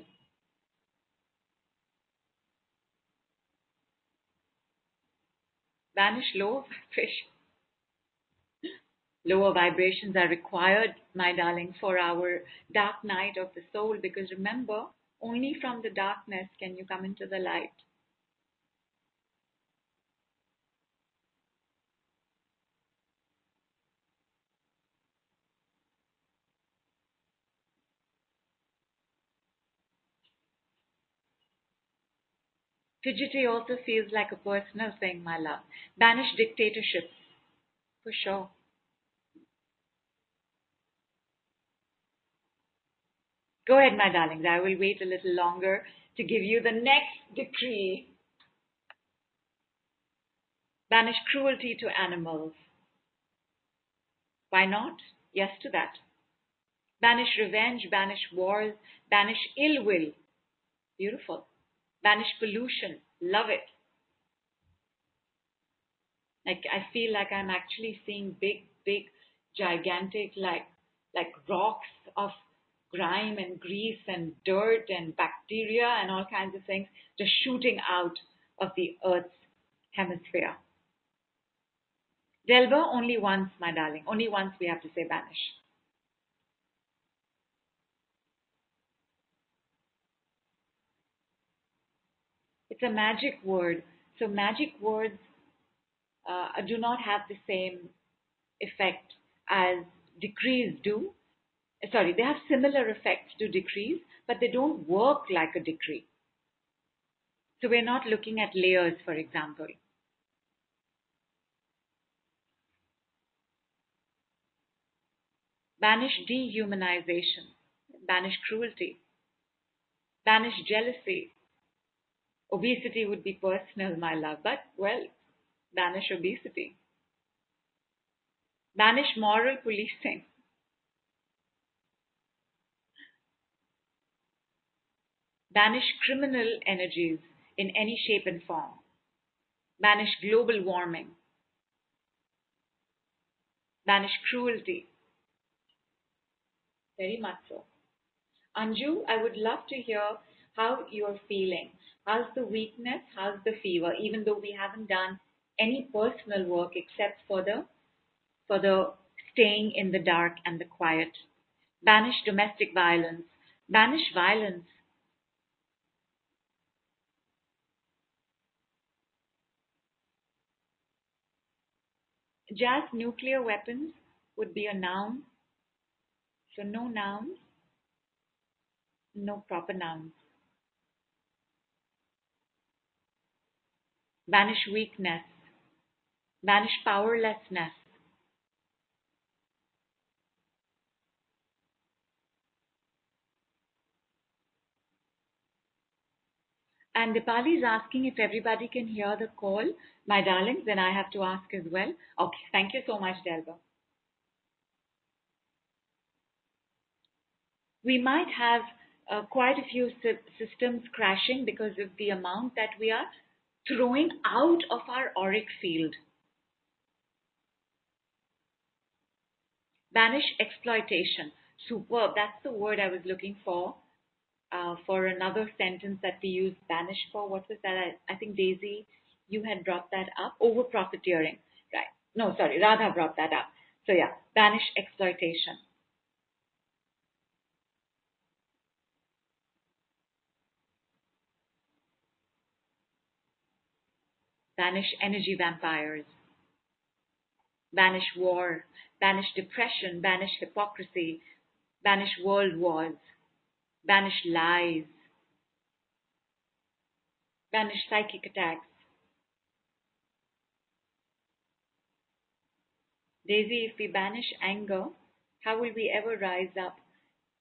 Banish low vibration. Lower vibrations are required, my darling, for our dark night of the soul because remember, only from the darkness can you come into the light. Fidgety also feels like a personal thing, my love. Banish dictatorships, for sure. Go ahead, my darlings. I will wait a little longer to give you the next decree. Banish cruelty to animals. Why not? Yes to that. Banish revenge, banish wars, banish ill will. Beautiful. Banish pollution. Love it. Like I feel like I'm actually seeing big, gigantic like rocks of grime and grease and dirt and bacteria and all kinds of things just shooting out of the Earth's hemisphere. Delver only once, my darling. Only once we have to say banish. It's a magic word. So magic words do not have the same effect as decrees do. Sorry, they have similar effects to decrees, but they don't work like a decree. So we're not looking at layers, for example. Banish dehumanization, banish cruelty, banish jealousy. Obesity would be personal, my love, but well, banish obesity. Banish moral policing, banish criminal energies in any shape and form, banish global warming, banish cruelty, very much so. Anju, I would love to hear how you're feeling. How's the weakness? How's the fever? Even though we haven't done any personal work except for the staying in the dark and the quiet. Banish domestic violence. Banish violence. Just nuclear weapons would be a noun. So no nouns, no proper nouns. Banish weakness. Banish powerlessness. And Dipali is asking if everybody can hear the call. My darlings, then I have to ask as well. Okay, thank you so much, Delva. We might have quite a few systems crashing because of the amount that we are throwing out of our auric field. Banish exploitation. Superb. That's the word I was looking for another sentence that we use banish for. What was that? I think Daisy, you had brought that up. Over profiteering. Right. No, sorry. Radha brought that up. So yeah, banish exploitation, banish energy vampires, banish war, banish depression, banish hypocrisy, banish world wars, banish lies, banish psychic attacks. Daisy, if we banish anger, how will we ever rise up?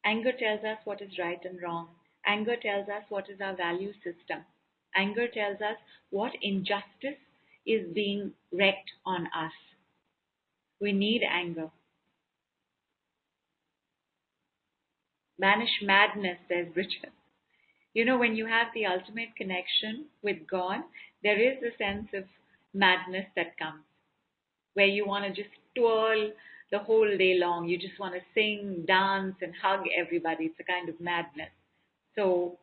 Anger tells us what is right and wrong. Anger tells us what is our value system. Anger tells us what injustice is being wreaked on us. We need anger. Banish madness, says Bridget. You know, when you have the ultimate connection with God, there is a sense of madness that comes where you want to just twirl the whole day long. You just want to sing, dance, and hug everybody. It's a kind of madness. So,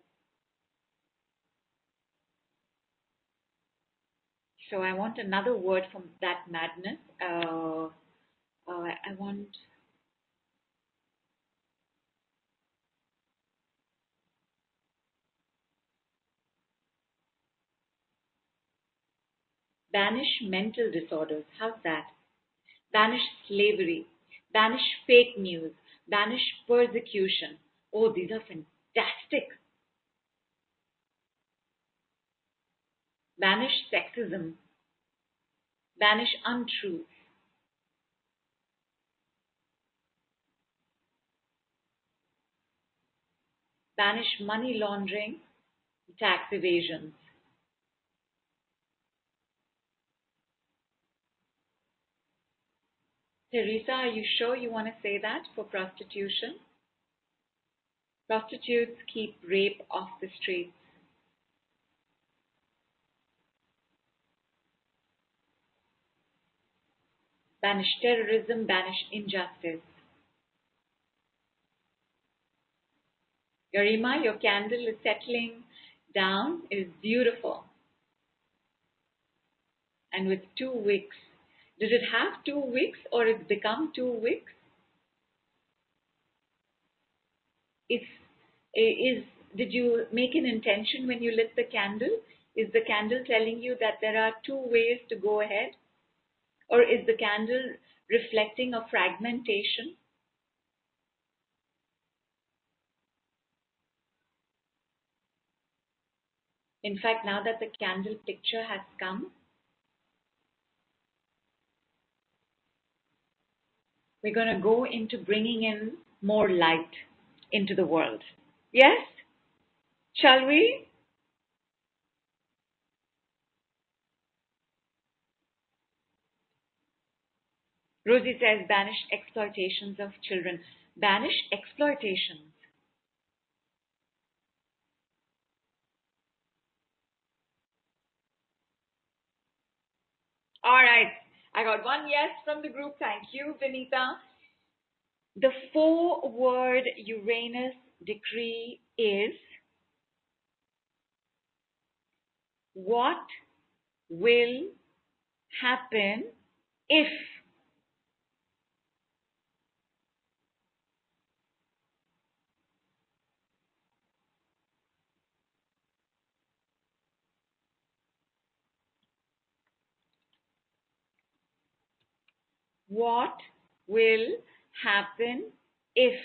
so I want another word from that madness. I want banish mental disorders. How's that? Banish slavery. Banish fake news. Banish persecution. Oh, these are fantastic. Banish sexism. Banish untruth. Banish money laundering, tax evasions. Teresa, are you sure you want to say that for prostitution? Prostitutes keep rape off the streets. Banish terrorism, banish injustice. Garima, your candle is settling down. It is beautiful. And with 2 wicks. Did it have 2 wicks or it's become 2 wicks? It's, did you make an intention when you lit the candle? Is the candle telling you that there are 2 ways to go ahead? Or is the candle reflecting a fragmentation? In fact, now that the candle picture has come, we're going to go into bringing in more light into the world. Yes? Shall we? Rosie says, banish exploitations of children. Banish exploitations. All right. I got one yes from the group. Thank you, Vinita. The 4-word Uranus decree is what will happen if. What will happen if?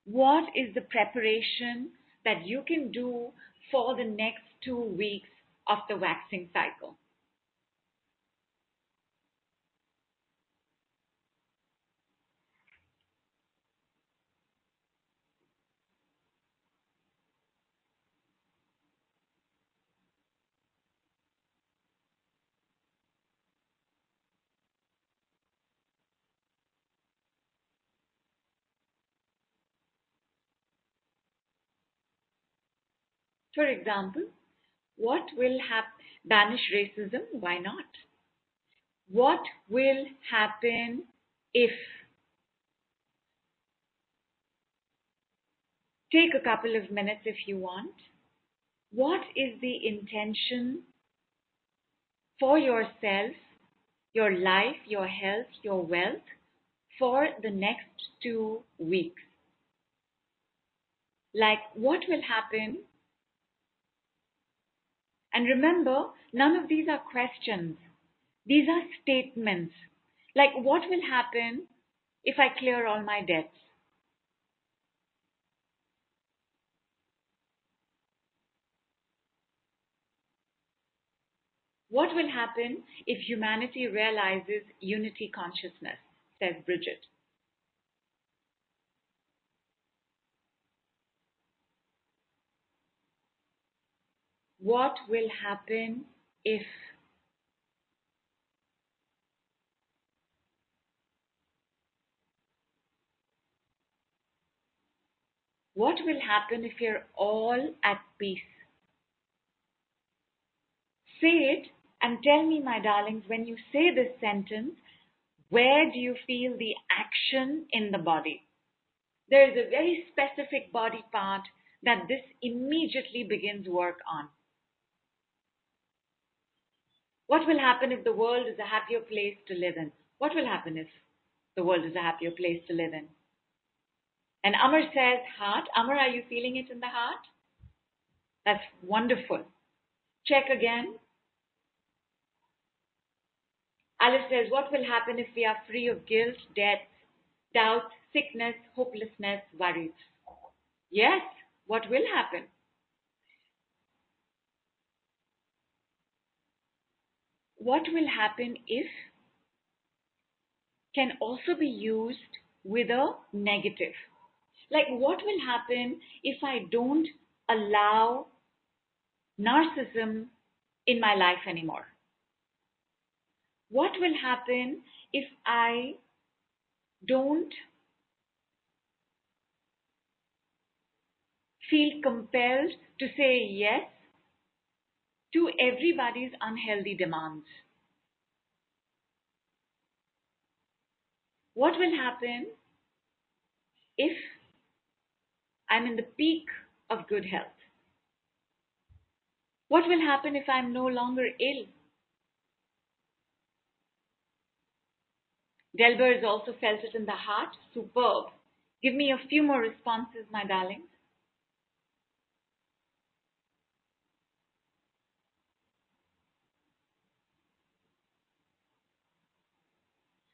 What is the preparation that you can do for the next 2 weeks of the waxing cycle? For example, what will happen? Banish racism? Why not? What will happen if? Take a couple of minutes if you want. What is the intention for yourself, your life, your health, your wealth for the next 2 weeks? Like, what will happen? And remember, none of these are questions. These are statements. Like, what will happen if I clear all my debts? What will happen if humanity realizes unity consciousness, says Bridget. What will happen if what will happen if you're all at peace? Say it and tell me, my darlings, when you say this sentence, where do you feel the action in the body? There is a very specific body part that this immediately begins work on. What will happen if the world is a happier place to live in? What will happen if the world is a happier place to live in? And Amar says heart. Amar, are you feeling it in the heart? That's wonderful. Check again. Alice says, what will happen if we are free of guilt, death, doubt, sickness, hopelessness, worries? Yes, what will happen? What will happen if can also be used with a negative. Like, what will happen if I don't allow narcissism in my life anymore? What will happen if I don't feel compelled to say yes to everybody's unhealthy demands? What will happen if I'm in the peak of good health? What will happen if I'm no longer ill? Delbers also felt it in the heart. Superb. Give me a few more responses, my darlings.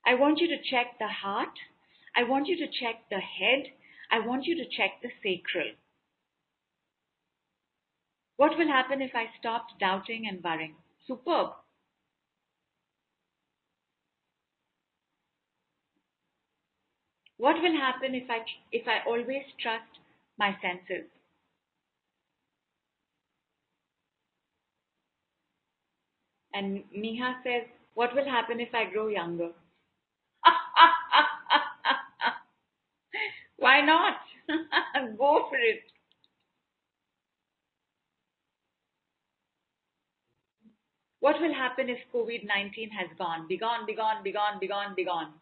I want you to check the heart. I want you to check the head. I want you to check the sacral. What will happen if I stopped doubting and worrying? Superb. What will happen if I always trust my senses? And Neha says, what will happen if I grow younger? Why not? Go for it. What will happen if COVID-19 has gone? Be gone, be gone, be gone, be gone, be gone.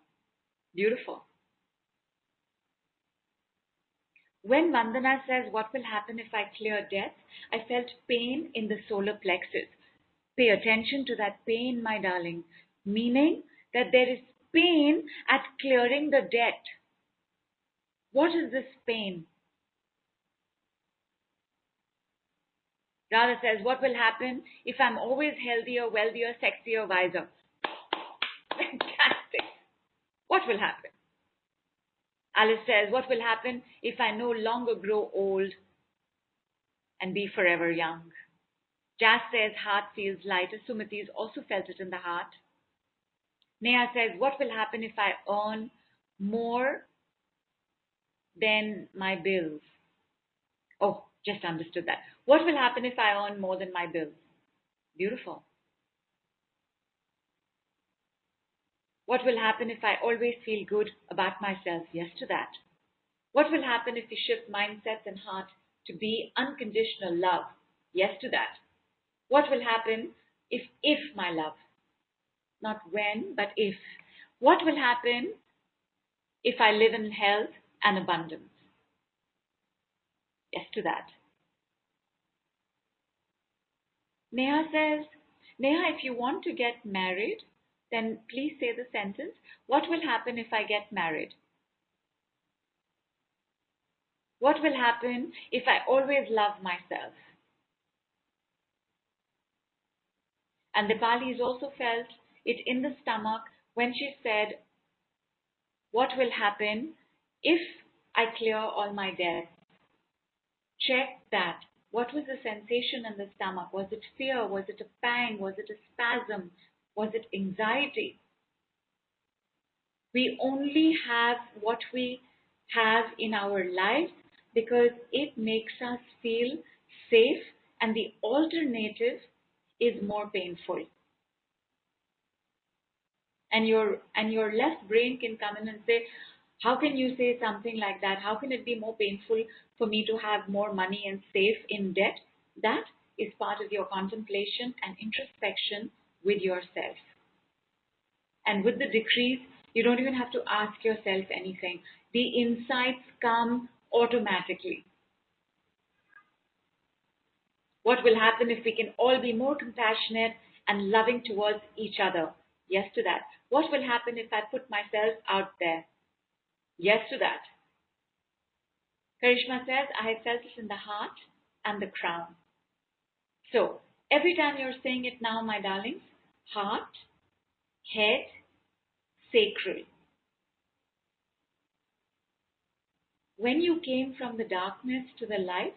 Beautiful. When Vandana says, what will happen if I clear debt? I felt pain in the solar plexus. Pay attention to that pain, my darling. Meaning that there is pain at clearing the debt. What is this pain? Radha says, what will happen if I'm always healthier, wealthier, sexier, wiser? Fantastic. What will happen? Alice says, what will happen if I no longer grow old and be forever young? Jazz says, heart feels lighter. Sumiti's also felt it in the heart. Neha says, what will happen if I earn more than my bills? Oh, just understood that. What will happen if I earn more than my bills? Beautiful. What will happen if I always feel good about myself? Yes to that. What will happen if we shift mindsets and heart to be unconditional love? Yes to that. What will happen if my love, not when, but if. What will happen if I live in health and abundance? Yes to that. Neha says, Neha, if you want to get married, then please say the sentence, what will happen if I get married? What will happen if I always love myself? And Dipali's also felt it in the stomach when she said, what will happen if I clear all my debts? Check that. What was the sensation in the stomach? Was it fear? Was it a pang? Was it a spasm? Was it anxiety? We only have what we have in our lives because it makes us feel safe, and the alternative is more painful. And your left brain can come in and say, how can you say something like that? How can it be more painful for me to have more money and safe in debt? That is part of your contemplation and introspection with yourself. And with the decrees, you don't even have to ask yourself anything. The insights come automatically. What will happen if we can all be more compassionate and loving towards each other? Yes to that. What will happen if I put myself out there? Yes to that. Karishma says, I have felt it in the heart and the crown. So, every time you're saying it now, my darlings, heart, head, sacral. When you came from the darkness to the light,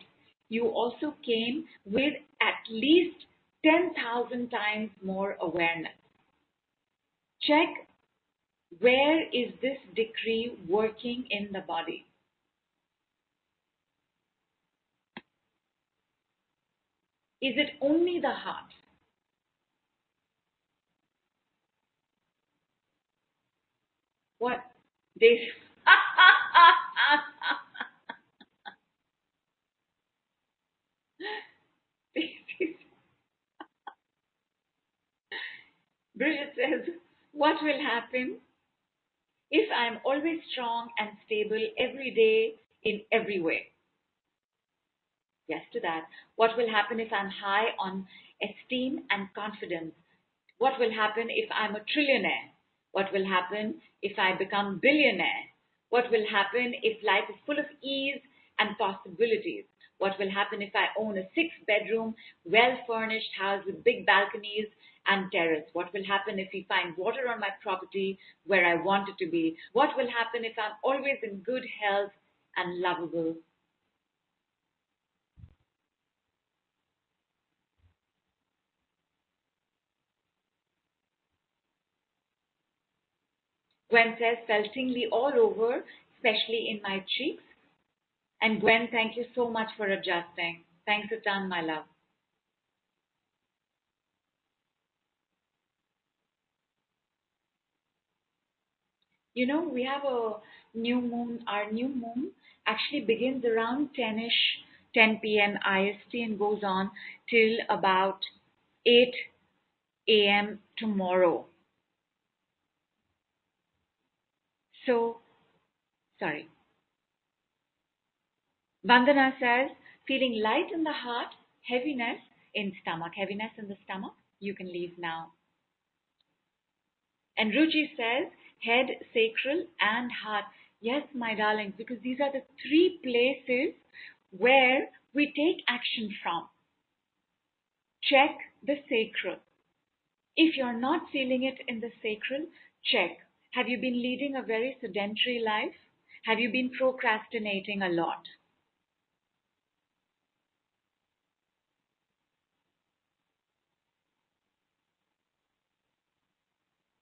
you also came with at least 10,000 times more awareness. Check, where is this decree working in the body? Is it only the heart? What? This. Bridget says, what will happen if I'm always strong and stable every day in every way? Yes to that. What will happen if I'm high on esteem and confidence? What will happen if I'm a trillionaire? What will happen if I become billionaire? What will happen if life is full of ease and possibilities? What will happen if I own a 6-bedroom, well-furnished house with big balconies and terrace? What will happen if we find water on my property where I want it to be? What will happen if I'm always in good health and lovable? Gwen says, felt tingly all over, especially in my cheeks. And Gwen, thank you so much for adjusting. Thanks a ton, my love. You know, we have a new moon. Our new moon actually begins around 10ish, 10 p.m. IST and goes on till about 8 a.m. tomorrow. So, sorry. Vandana says, feeling light in the heart, heaviness in stomach. Heaviness in the stomach. You can leave now. And Ruchi says, head, sacral, and heart. Yes, my darlings, because these are the 3 places where we take action from. Check the sacral. If you're not feeling it in the sacral, check. Have you been leading a very sedentary life? Have you been procrastinating a lot?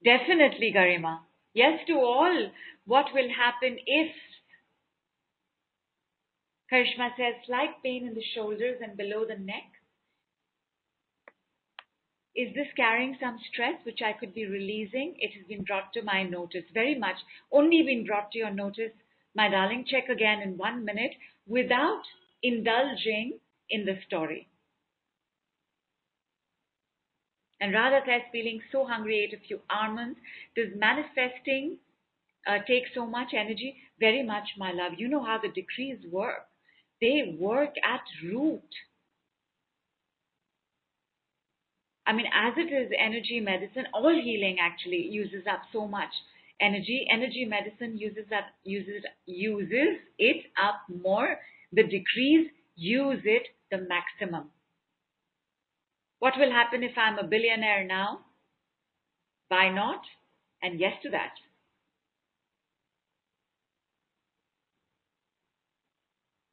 Definitely, Garima. Yes to all. What will happen if? Karishma says, slight pain in the shoulders and below the neck. Is this carrying some stress which I could be releasing? It has been brought to my notice. Very much. Only been brought to your notice, my darling. Check again in 1 minute without indulging in the story. And Radha says, feeling so hungry, ate a few almonds. Does manifesting take so much energy? Very much, my love. You know how the decrees work. They work at root. I mean, as it is energy medicine, all healing actually uses up so much energy. Energy medicine uses it up more. The decrees use it the maximum. What will happen if I'm a billionaire now? Why not? And yes to that.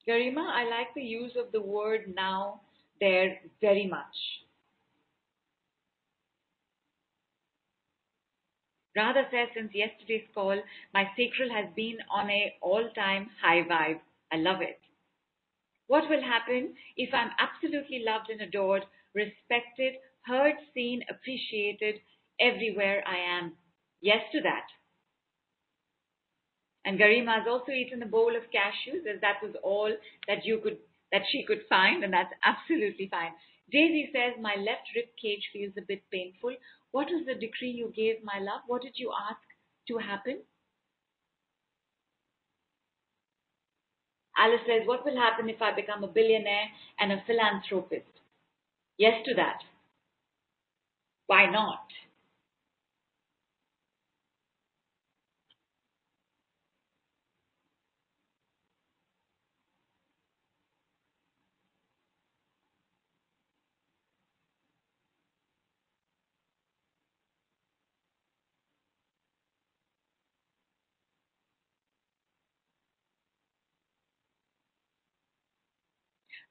Garima, I like the use of the word now there very much. Radha says, since yesterday's call, my sacral has been on a all-time high vibe. I love it. What will happen if I'm absolutely loved and adored, respected, heard, seen, appreciated everywhere I am? Yes to that. And Garima has also eaten a bowl of cashews, as that was all that she could find, and that's absolutely fine. Daisy says, my left rib cage feels a bit painful. What was the decree you gave, my love? What did you ask to happen? Alice says, what will happen if I become a billionaire and a philanthropist? Yes to that. Why not?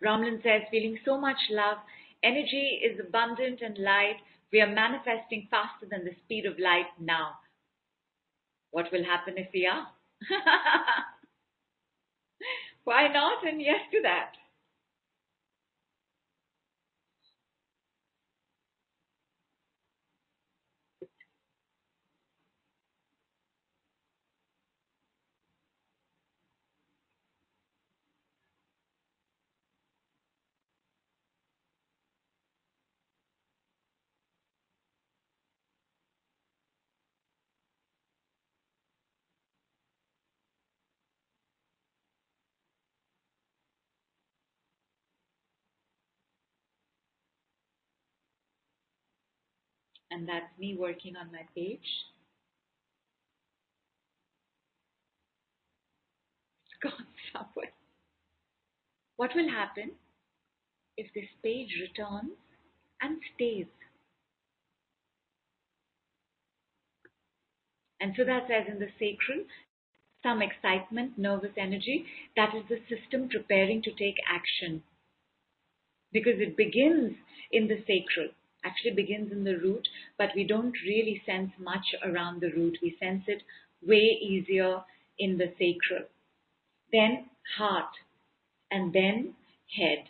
Ramlin says, feeling so much love. Energy is abundant and light. We are manifesting faster than the speed of light now. What will happen if we are? Why not? And yes to that. And that's me working on my page. It's gone somewhere. What will happen if this page returns and stays? And so that says in the sacral, some excitement, nervous energy, that is the system preparing to take action. Because it begins in the sacral, actually begins in the root, but we don't really sense much around the root. We sense it way easier in the sacral. Then heart, and then head.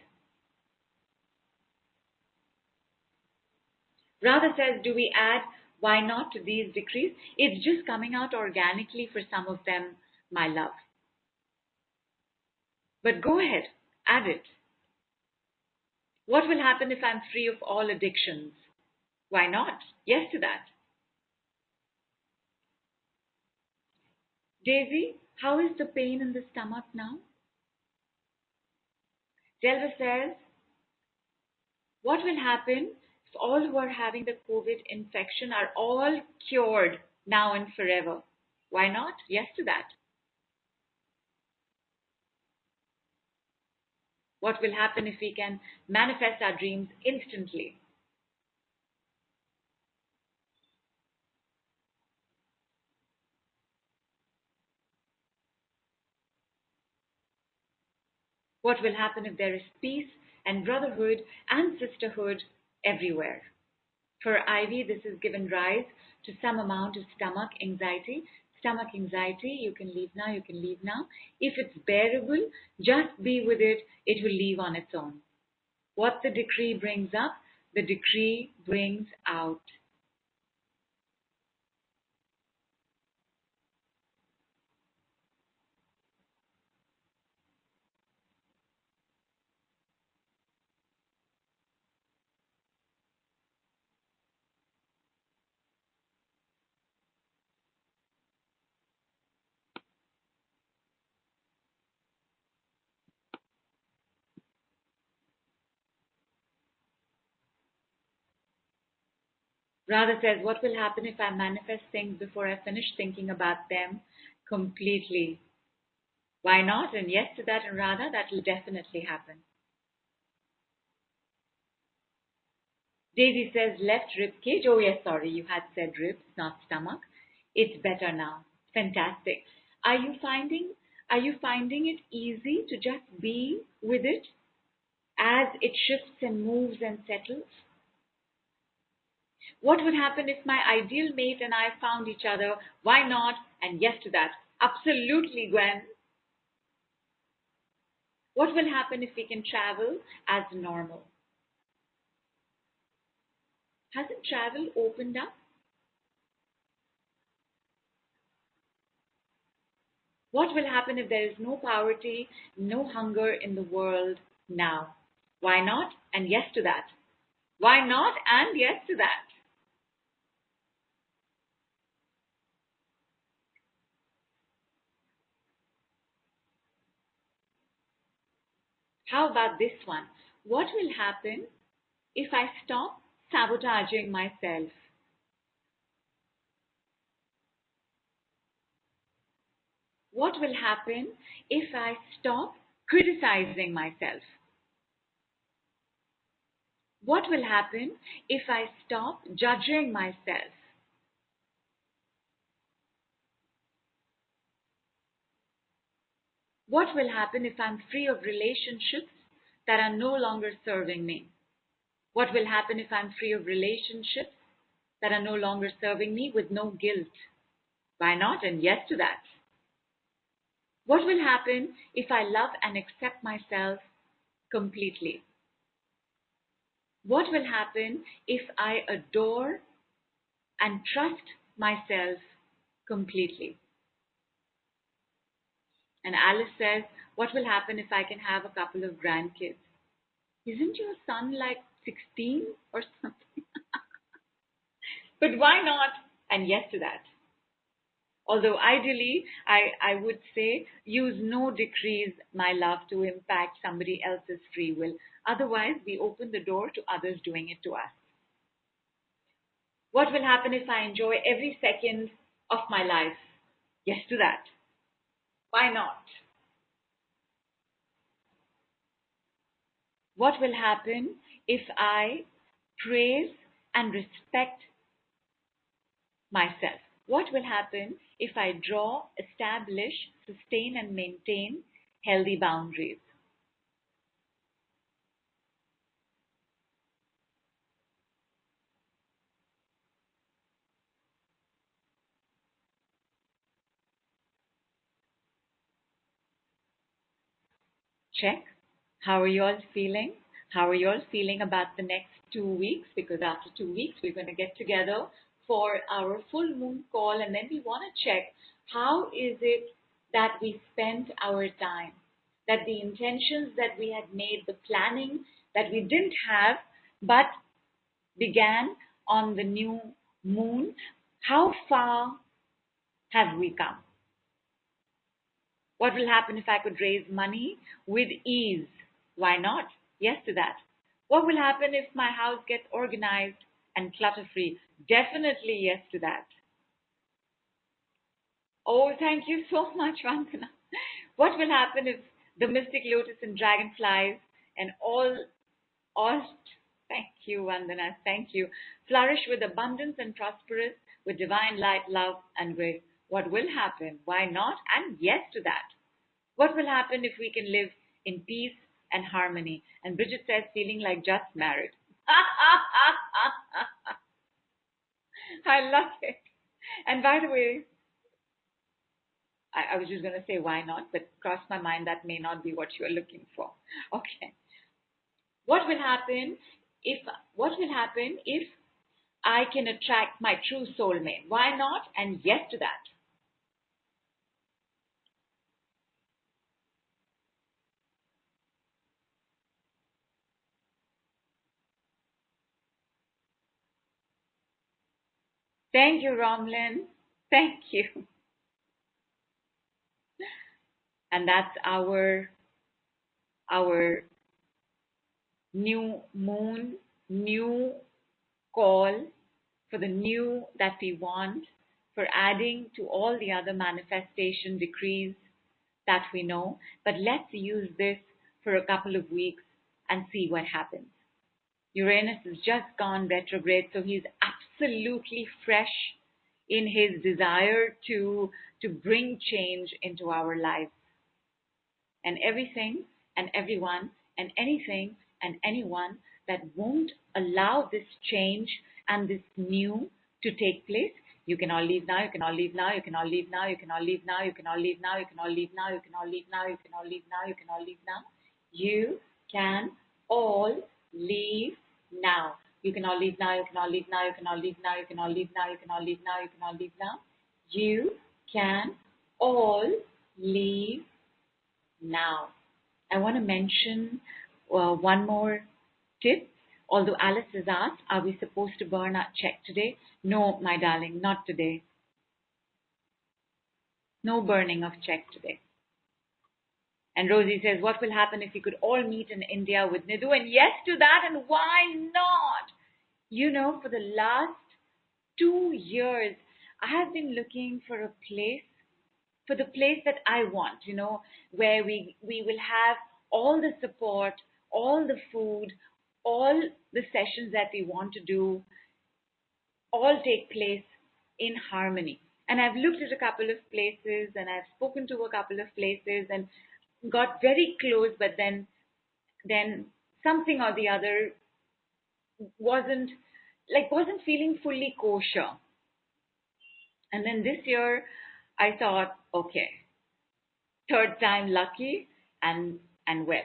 Radha says, do we add why not to these decrees? It's just coming out organically for some of them, my love. But go ahead, add it. What will happen if I'm free of all addictions? Why not? Yes to that. Daisy, how is the pain in the stomach now? Delva says, what will happen if all who are having the COVID infection are all cured now and forever? Why not? Yes to that. What will happen if we can manifest our dreams instantly? What will happen if there is peace and brotherhood and sisterhood everywhere? For Ivy, this has given rise to some amount of stomach anxiety. Stomach anxiety, you can leave now, you can leave now. If it's bearable, just be with it, it will leave on its own. What the decree brings up, the decree brings out. Radha says, what will happen if I manifest things before I finish thinking about them completely? Why not? And yes to that, and Radha, that will definitely happen. Daisy says, left rib cage. Oh, yes, sorry, you had said ribs, not stomach. It's better now. Fantastic. Are you finding are you finding it easy to just be with it as it shifts and moves and settles? What would happen if my ideal mate and I found each other? Why not? And yes to that. Absolutely, Gwen. What will happen if we can travel as normal? Hasn't travel opened up? What will happen if there is no poverty, no hunger in the world now? Why not? And yes to that. Why not? And yes to that. How about this one? What will happen if I stop sabotaging myself? What will happen if I stop criticizing myself? What will happen if I stop judging myself? What will happen if I'm free of relationships that are no longer serving me? What will happen if I'm free of relationships that are no longer serving me with no guilt? Why not? And yes to that. What will happen if I love and accept myself completely? What will happen if I adore and trust myself completely? And Alice says, what will happen if I can have a couple of grandkids? Isn't your son like 16 or something? But why not? And yes to that. Although ideally, I would say use no decrease, my love, to impact somebody else's free will. Otherwise, we open the door to others doing it to us. What will happen if I enjoy every second of my life? Yes to that. Why not? What will happen if I praise and respect myself? What will happen if I draw, establish, sustain, and maintain healthy boundaries? Check. How are you all feeling? How are you all feeling about the next 2 weeks? Because after 2 weeks, we're going to get together for our full moon call, and then we want to check how is it that we spent our time, that the intentions that we had made, the planning that we didn't have but began on the new moon, how far have we come? What will happen if I could raise money with ease? Why not? Yes to that. What will happen if my house gets organized and clutter free? Definitely yes to that. Oh, thank you so much, Vandana. What will happen if the mystic lotus and dragonflies and all, thank you, Vandana, thank you, flourish with abundance and prosperous with divine light, love, and grace? What will happen? Why not? And yes to that. What will happen if we can live in peace and harmony? And Bridget says, feeling like just married. I love it. And by the way, I was just going to say why not, but crossed my mind that may not be what you're looking for. Okay. What will happen if I can attract my true soulmate? Why not? And yes to that. Thank you, Romlin. Thank you. And that's our new moon, new call for the new that we want, for adding to all the other manifestation decrees that we know. But let's use this for a couple of weeks and see what happens. Uranus has just gone retrograde, so he's absolutely fresh in his desire to bring change into our lives. And everything and everyone and anything and anyone that won't allow this change and this new to take place, you can all leave now, you can all leave now, you can all leave now, you can all leave now, you can all leave now, you can all leave now, you can all leave now, you can all leave now, you can all leave now. You can all leave now. You can all leave now, you can all leave now, you can all leave now, you can all leave now, you can all leave now, you can all leave now. You can all leave now. I want to mention one more tip. Although Alice has asked, are we supposed to burn our check today? No, my darling, not today. No burning of check today. And Rosie says, what will happen if we could all meet in India with Nidhu? And yes to that, and why not? You know, for the last 2 years, I have been looking for a place, for the place that I want, you know, where we will have all the support, all the food, all the sessions that we want to do, all take place in harmony. And I've looked at a couple of places and I've spoken to a couple of places and got very close, but then something or the other wasn't feeling fully kosher. And then this year I thought, okay, third time lucky, and well,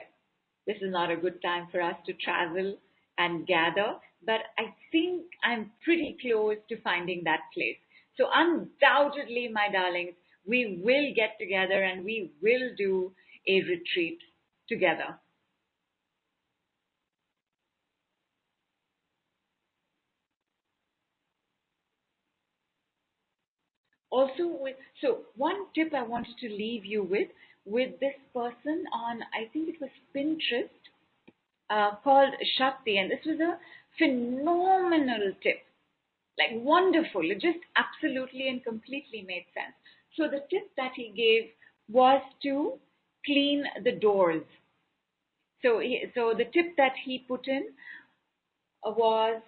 this is not a good time for us to travel and gather, but I think I'm pretty close to finding that place. So undoubtedly, my darlings, we will get together and we will do a retreat together. Also, so one tip I wanted to leave you with this person on, I think it was Pinterest, called Shakti, and this was a phenomenal tip, like wonderful. It just absolutely and completely made sense. So the tip that he gave was to clean the doors. So the tip that he put in was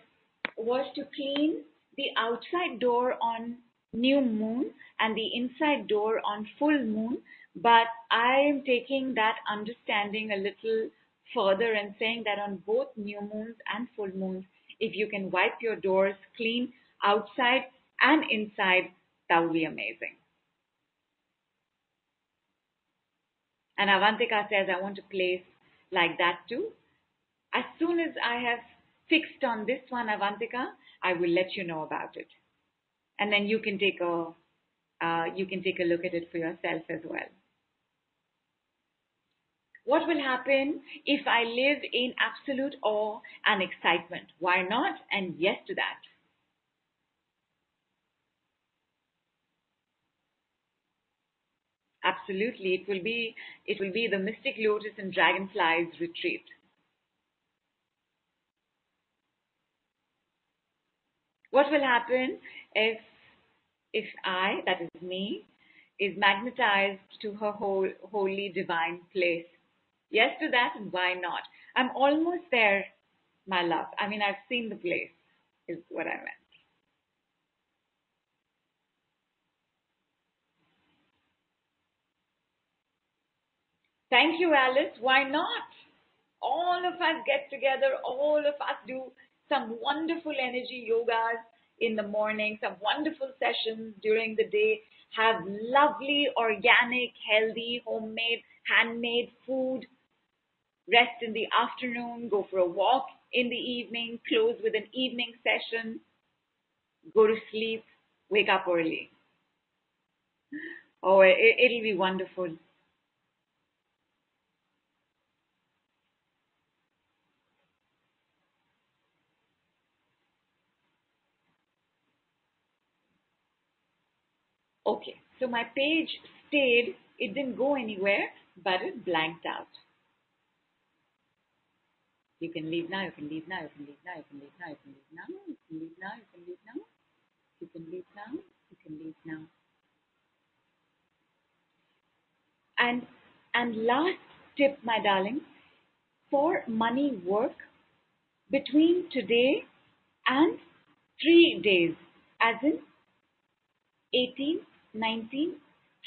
to clean the outside door on new moon and the inside door on full moon. But I am taking that understanding a little further and saying that on both new moons and full moons, if you can wipe your doors clean outside and inside, that would be amazing. And Avantika says, I want a place like that too. As soon as I have fixed on this one, Avantika, I will let you know about it. And then you can take a look at it for yourself as well. What will happen if I live in absolute awe and excitement? Why not? And yes to that. Absolutely, it will be the Mystic Lotus and Dragonflies retreat. What will happen if I, that is me, is magnetized to her holy divine place? Yes to that, and why not? I'm almost there, my love. I mean, I've seen the place, is what I meant. Thank you, Alice. Why not? All of us get together, all of us do some wonderful energy yogas in the morning, some wonderful sessions during the day, have lovely, organic, healthy, homemade, handmade food, rest in the afternoon, go for a walk in the evening, close with an evening session, go to sleep, wake up early. Oh, it'll be wonderful. Okay, so my page stayed, it didn't go anywhere, but it blanked out. You can leave now, you can leave now, you can leave now, you can leave now, you can leave now, you can leave now, you can leave now, you can leave now, you can leave now. And last tip, my darling, for money work between today and 3 days, as in 18th, 19th,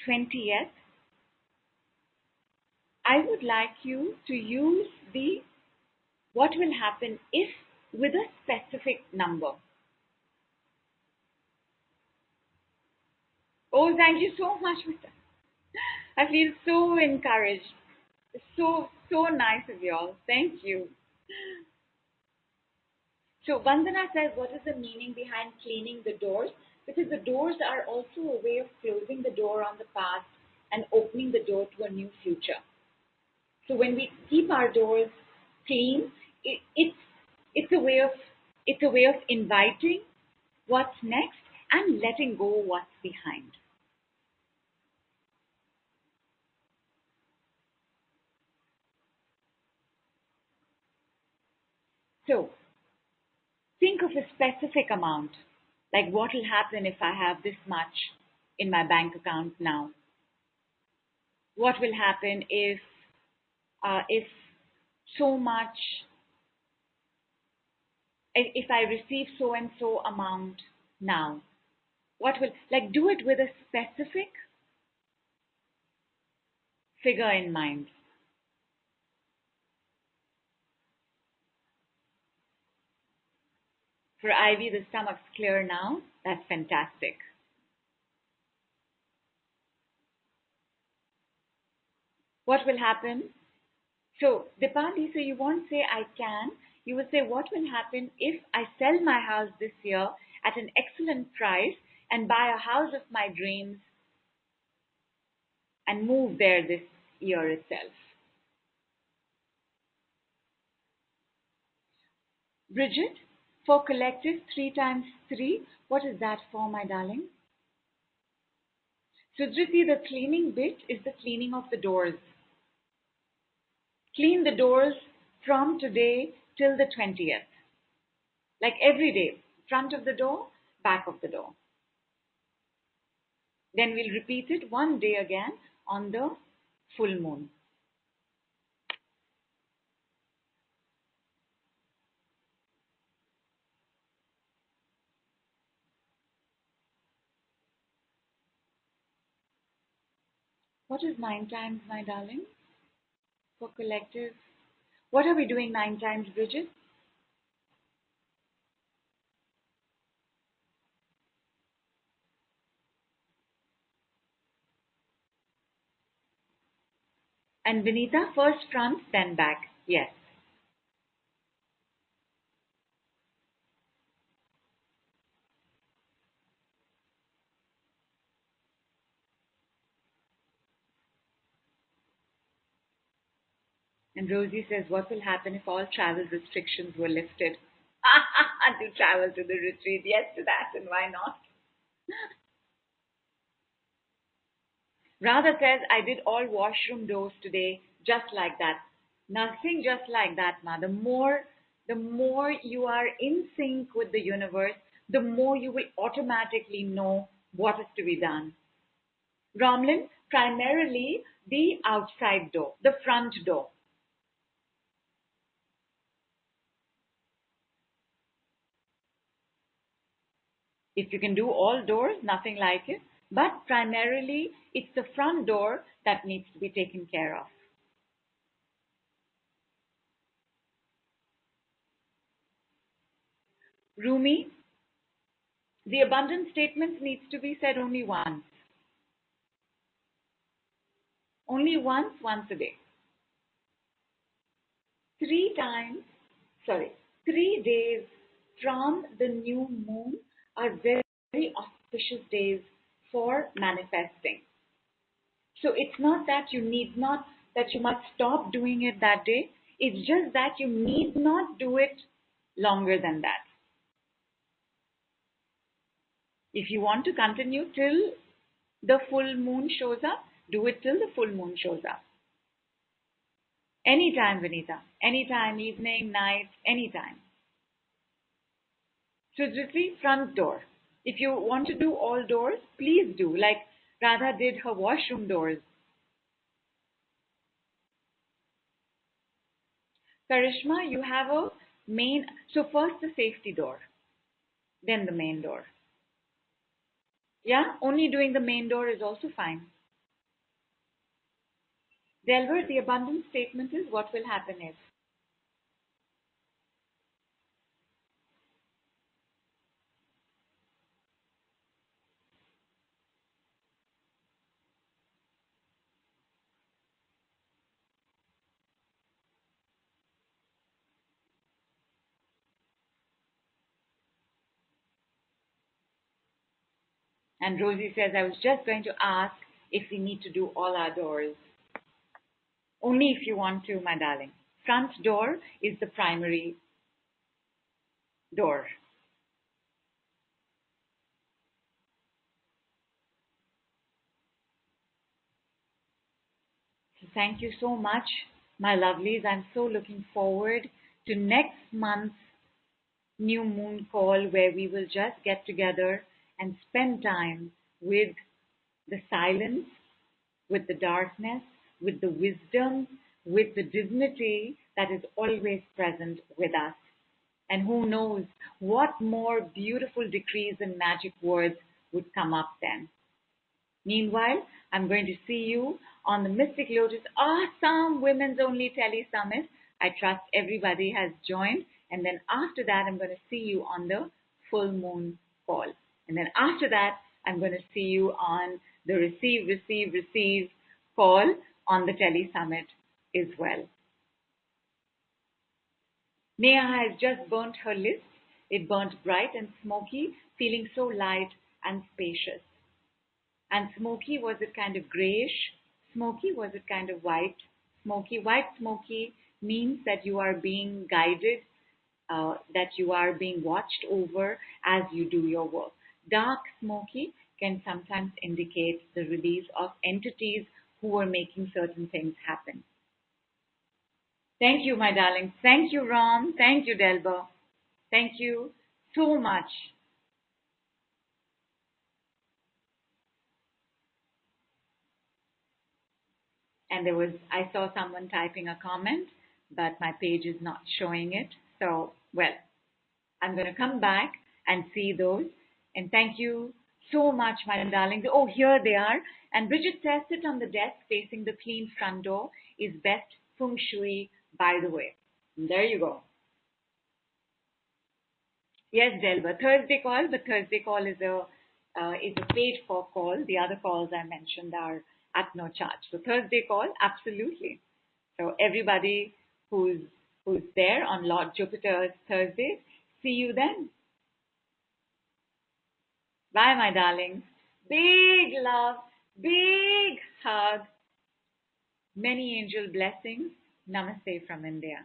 20th, I would like you to use the what will happen if with a specific number. Oh, thank you so much, Mr. I feel so encouraged. So nice of y'all. Thank you. So Vandana says, what is the meaning behind cleaning the doors? Because the doors are also a way of closing the door on the past and opening the door to a new future. So when we keep our doors clean, it's a way of inviting what's next and letting go what's behind. So think of a specific amount, like what will happen if I have this much in my bank account now? What will happen if so much, if I receive so and so amount now? What will, like, do it with a specific figure in mind. For Ivy, the stomach's clear now. That's fantastic. What will happen? So, Dipali, so you won't say I can. You will say, what will happen if I sell my house this year at an excellent price and buy a house of my dreams and move there this year itself? Bridget, for collective 3 times 3, what is that for, my darling? Sudhriti, the cleaning bit is the cleaning of the doors. Clean the doors from today till the 20th. Like every day, front of the door, back of the door. Then we'll repeat it one day again on the full moon. What is 9 times, my darling? For collective. What are we doing 9 times, Bridget? And Vinita, first front, then back. Yes. And Rosie says, what will happen if all travel restrictions were lifted? To travel to the retreat. Yes to that, and why not? Radha says, I did all washroom doors today, just like that. Nothing just like that, ma. The more you are in sync with the universe, the more you will automatically know what is to be done. Romlin, primarily the outside door, the front door. If you can do all doors, nothing like it. But primarily, it's the front door that needs to be taken care of. Rumi, the abundance statement needs to be said only once. Only once a day. 3 days from the new moon are very, very auspicious days for manifesting. So it's not that that you must stop doing it that day. It's just that you need not do it longer than that. If you want to continue till the full moon shows up, do it till the full moon shows up. Anytime, Vinita. Anytime, evening, night, anytime. Sudhriti, front door. If you want to do all doors, please do. Like Radha did her washroom doors. Karishma, you have a main. So first the safety door, then the main door. Yeah, only doing the main door is also fine. Delver, the abundance statement is what will happen is. And Rosie says, I was just going to ask if we need to do all our doors. Only if you want to, my darling. Front door is the primary door. So thank you so much, my lovelies. I'm so looking forward to next month's new moon call where we will just get together and spend time with the silence, with the darkness, with the wisdom, with the dignity that is always present with us. And who knows what more beautiful decrees and magic words would come up then. Meanwhile, I'm going to see you on the Mystic Lotus Awesome Women's Only Tele Summit. I trust everybody has joined. And then after that, I'm going to see you on the full moon call. And then after that, I'm going to see you on the Receive call on the Tele Summit as well. Neha has just burnt her list. It burnt bright and smoky, feeling so light and spacious. And smoky, was it kind of grayish? Smoky, was it kind of white? Smoky, white smoky means that you are being guided, that you are being watched over as you do your work. Dark smoky can sometimes indicate the release of entities who are making certain things happen. Thank you, my darling. Thank you, Rom. Thank you, Delba. Thank you so much. And I saw someone typing a comment, but my page is not showing it. So, well, I'm going to come back and see those. And thank you so much, my darling. Oh, here they are. And Bridget says, sit on the desk facing the clean front door is best feng shui, by the way. And there you go. Yes, Delva. Thursday call, but Thursday call is a paid for call. The other calls I mentioned are at no charge. So Thursday call, absolutely. So everybody who's there on Lord Jupiter's Thursday, see you then. Bye, my darlings. Big love, big hug. Many angel blessings. Namaste from India.